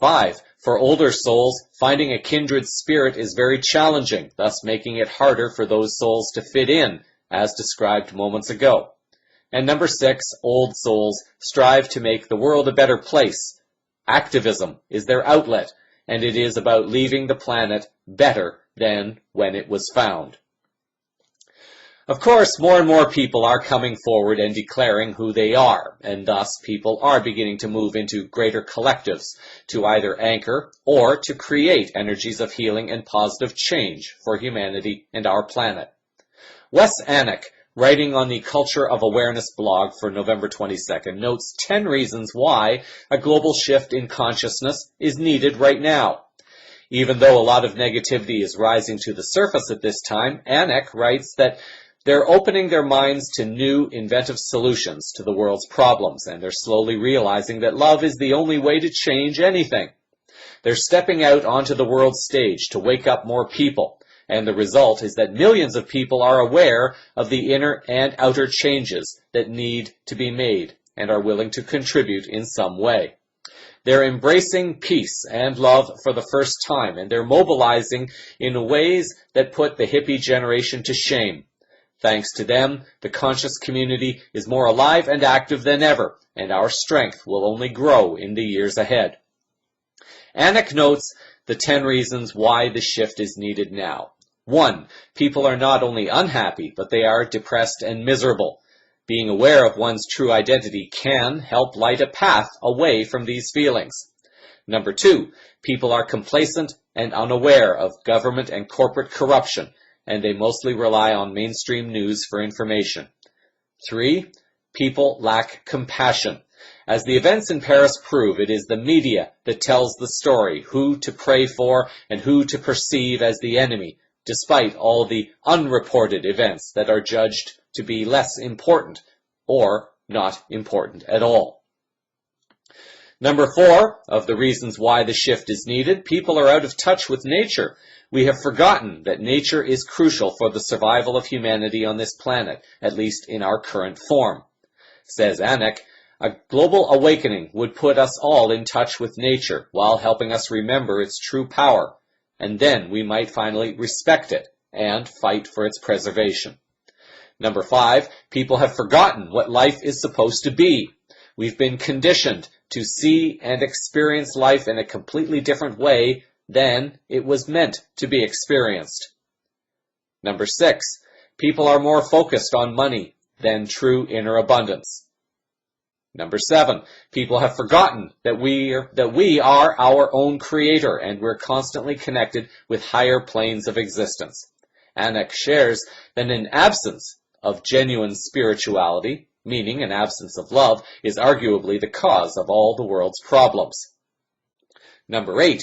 5. For older souls, finding a kindred spirit is very challenging, thus making it harder for those souls to fit in, as described moments ago. And number 6, old souls strive to make the world a better place. Activism is their outlet, and it is about leaving the planet better than when it was found. Of course, more and more people are coming forward and declaring who they are, and thus people are beginning to move into greater collectives to either anchor or to create energies of healing and positive change for humanity and our planet. Wes Annick, writing on the Culture of Awareness blog for November 22nd, notes 10 reasons why a global shift in consciousness is needed right now. Even though a lot of negativity is rising to the surface at this time, Annick writes that they're opening their minds to new, inventive solutions to the world's problems, and they're slowly realizing that love is the only way to change anything. They're stepping out onto the world stage to wake up more people, and the result is that millions of people are aware of the inner and outer changes that need to be made and are willing to contribute in some way. They're embracing peace and love for the first time, and they're mobilizing in ways that put the hippie generation to shame. Thanks to them, the conscious community is more alive and active than ever, and our strength will only grow in the years ahead. Annick notes the 10 reasons why the shift is needed now. 1. People are not only unhappy, but they are depressed and miserable. Being aware of one's true identity can help light a path away from these feelings. Number 2. People are complacent and unaware of government and corporate corruption, and they mostly rely on mainstream news for information. 3. People lack compassion. As the events in Paris prove, it is the media that tells the story, who to pray for and who to perceive as the enemy, despite all the unreported events that are judged to be less important or not important at all. Number 4 of the reasons why the shift is needed, people are out of touch with nature. We have forgotten that nature is crucial for the survival of humanity on this planet, at least in our current form. Says Annick, a global awakening would put us all in touch with nature while helping us remember its true power, and then we might finally respect it and fight for its preservation. Number 5, people have forgotten what life is supposed to be. We've been conditioned to see and experience life in a completely different way than it was meant to be experienced. Number 6, people are more focused on money than true inner abundance. Number 7, people have forgotten that we are our own creator, and we're constantly connected with higher planes of existence. Annick shares that an absence of genuine spirituality, meaning an absence of love, is arguably the cause of all the world's problems. Number 8,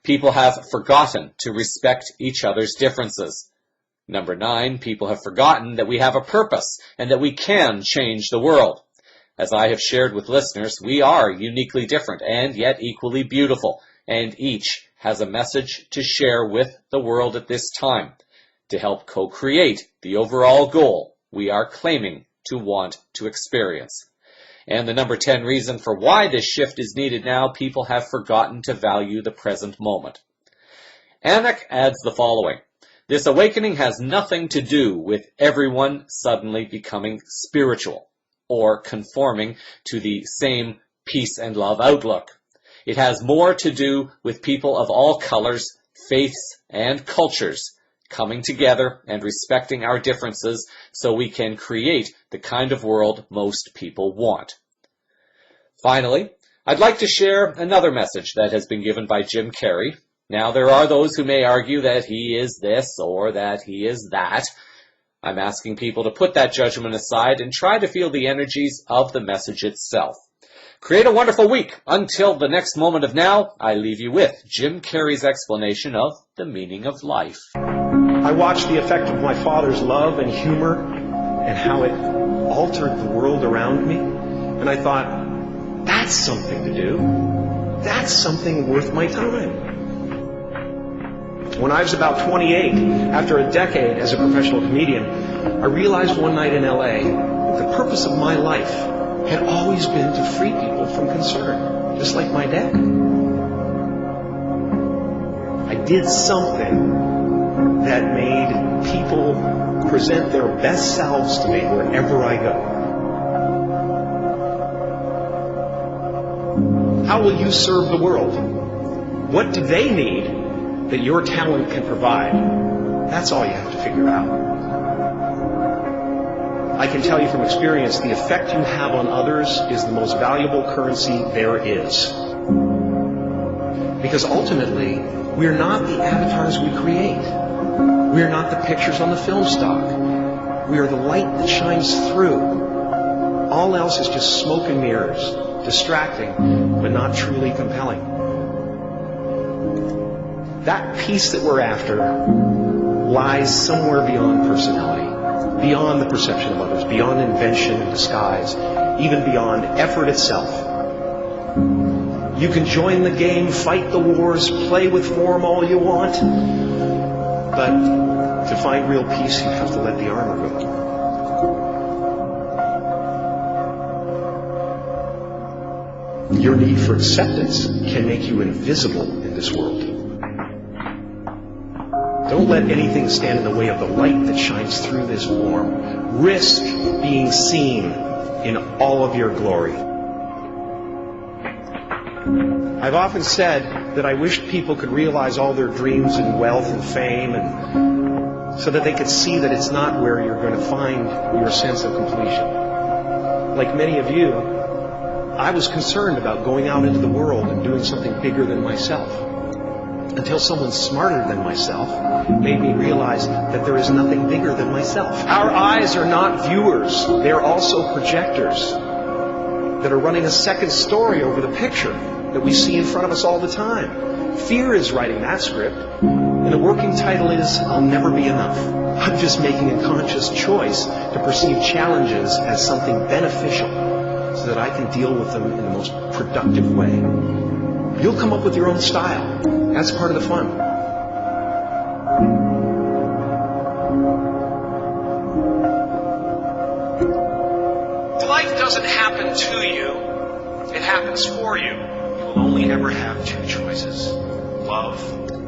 people have forgotten to respect each other's differences. Number 9, people have forgotten that we have a purpose and that we can change the world. As I have shared with listeners, we are uniquely different and yet equally beautiful, and each has a message to share with the world at this time to help co-create the overall goal we are claiming to want to experience. And the number 10 reason for why this shift is needed now: people have forgotten to value the present moment. Anak adds the following: this awakening has nothing to do with everyone suddenly becoming spiritual or conforming to the same peace and love outlook. It has more to do with people of all colors, faiths, and cultures coming together and respecting our differences so we can create the kind of world most people want. Finally, I'd like to share another message that has been given by Jim Carrey. Now, there are those who may argue that he is this or that he is that. I'm asking people to put that judgment aside and try to feel the energies of the message itself. Create a wonderful week. Until the next moment of now, I leave you with Jim Carrey's explanation of the meaning of life. I watched the effect of my father's love and humor and how it altered the world around me. And I thought, that's something to do. That's something worth my time. When I was about 28, after a decade as a professional comedian, I realized one night in LA that the purpose of my life had always been to free people from concern, just like my dad. I did something that made people present their best selves to me wherever I go. How will you serve the world? What do they need that your talent can provide? That's all you have to figure out. I can tell you from experience, the effect you have on others is the most valuable currency there is. Because ultimately, we're not the avatars we create. We're not the pictures on the film stock. We are the light that shines through. All else is just smoke and mirrors, distracting, but not truly compelling. That peace that we're after lies somewhere beyond personality, beyond the perception of others, beyond invention and disguise, even beyond effort itself. You can join the game, fight the wars, play with form all you want, but to find real peace, you have to let the armor go. Your need for acceptance can make you invisible in this world. Don't let anything stand in the way of the light that shines through this form. Risk being seen in all of your glory. I've often said that I wished people could realize all their dreams and wealth and fame, and so that they could see that it's not where you're going to find your sense of completion. Like many of you, I was concerned about going out into the world and doing something bigger than myself. Until someone smarter than myself made me realize that there is nothing bigger than myself. Our eyes are not viewers. They are also projectors that are running a second story over the picture that we see in front of us all the time. Fear is writing that script, and the working title is, I'll Never Be Enough. I'm just making a conscious choice to perceive challenges as something beneficial so that I can deal with them in the most productive way. You'll come up with your own style. That's part of the fun. Life doesn't happen to you. It happens for you. You will only ever have two choices: love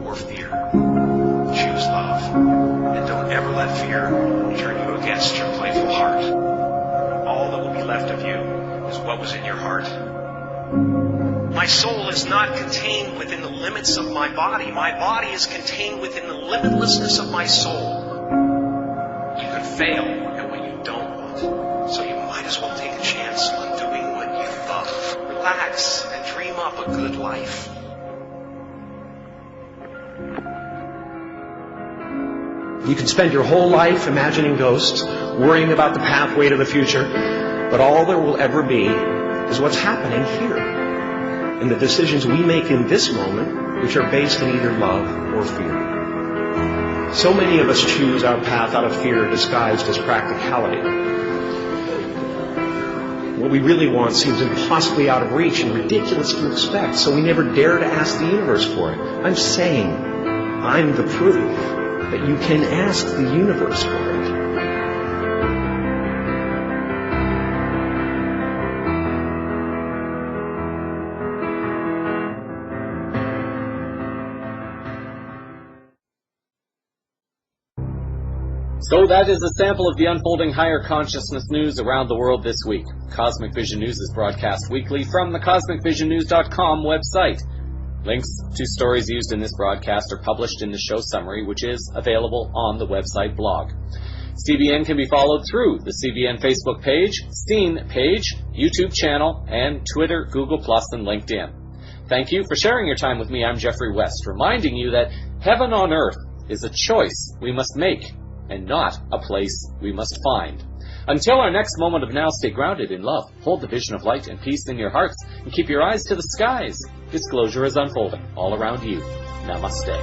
or fear. Choose love, and don't ever let fear turn you against your playful heart. All that will be left of you is what was in your heart. My soul is not contained within the limits of my body. My body is contained within the limitlessness of my soul. You could fail at what you don't want, so you might as well take a chance on doing what you love. Relax and dream up a good life. You can spend your whole life imagining ghosts, worrying about the pathway to the future, but all there will ever be is what's happening here. And the decisions we make in this moment, which are based in either love or fear. So many of us choose our path out of fear disguised as practicality. What we really want seems impossibly out of reach and ridiculous to expect, so we never dare to ask the universe for it. I'm saying, I'm the proof that you can ask the universe for it. So that is a sample of the unfolding higher consciousness news around the world this week. Cosmic Vision News is broadcast weekly from the CosmicVisionNews.com website. Links to stories used in this broadcast are published in the show summary, which is available on the website blog. CVN can be followed through the CVN Facebook page, Scene page, YouTube channel, and Twitter, Google+, and LinkedIn. Thank you for sharing your time with me. I'm Jeffrey West, reminding you that heaven on earth is a choice we must make and not a place we must find. Until our next moment of now, stay grounded in love, hold the vision of light and peace in your hearts, and keep your eyes to the skies. Disclosure is unfolding all around you. Namaste.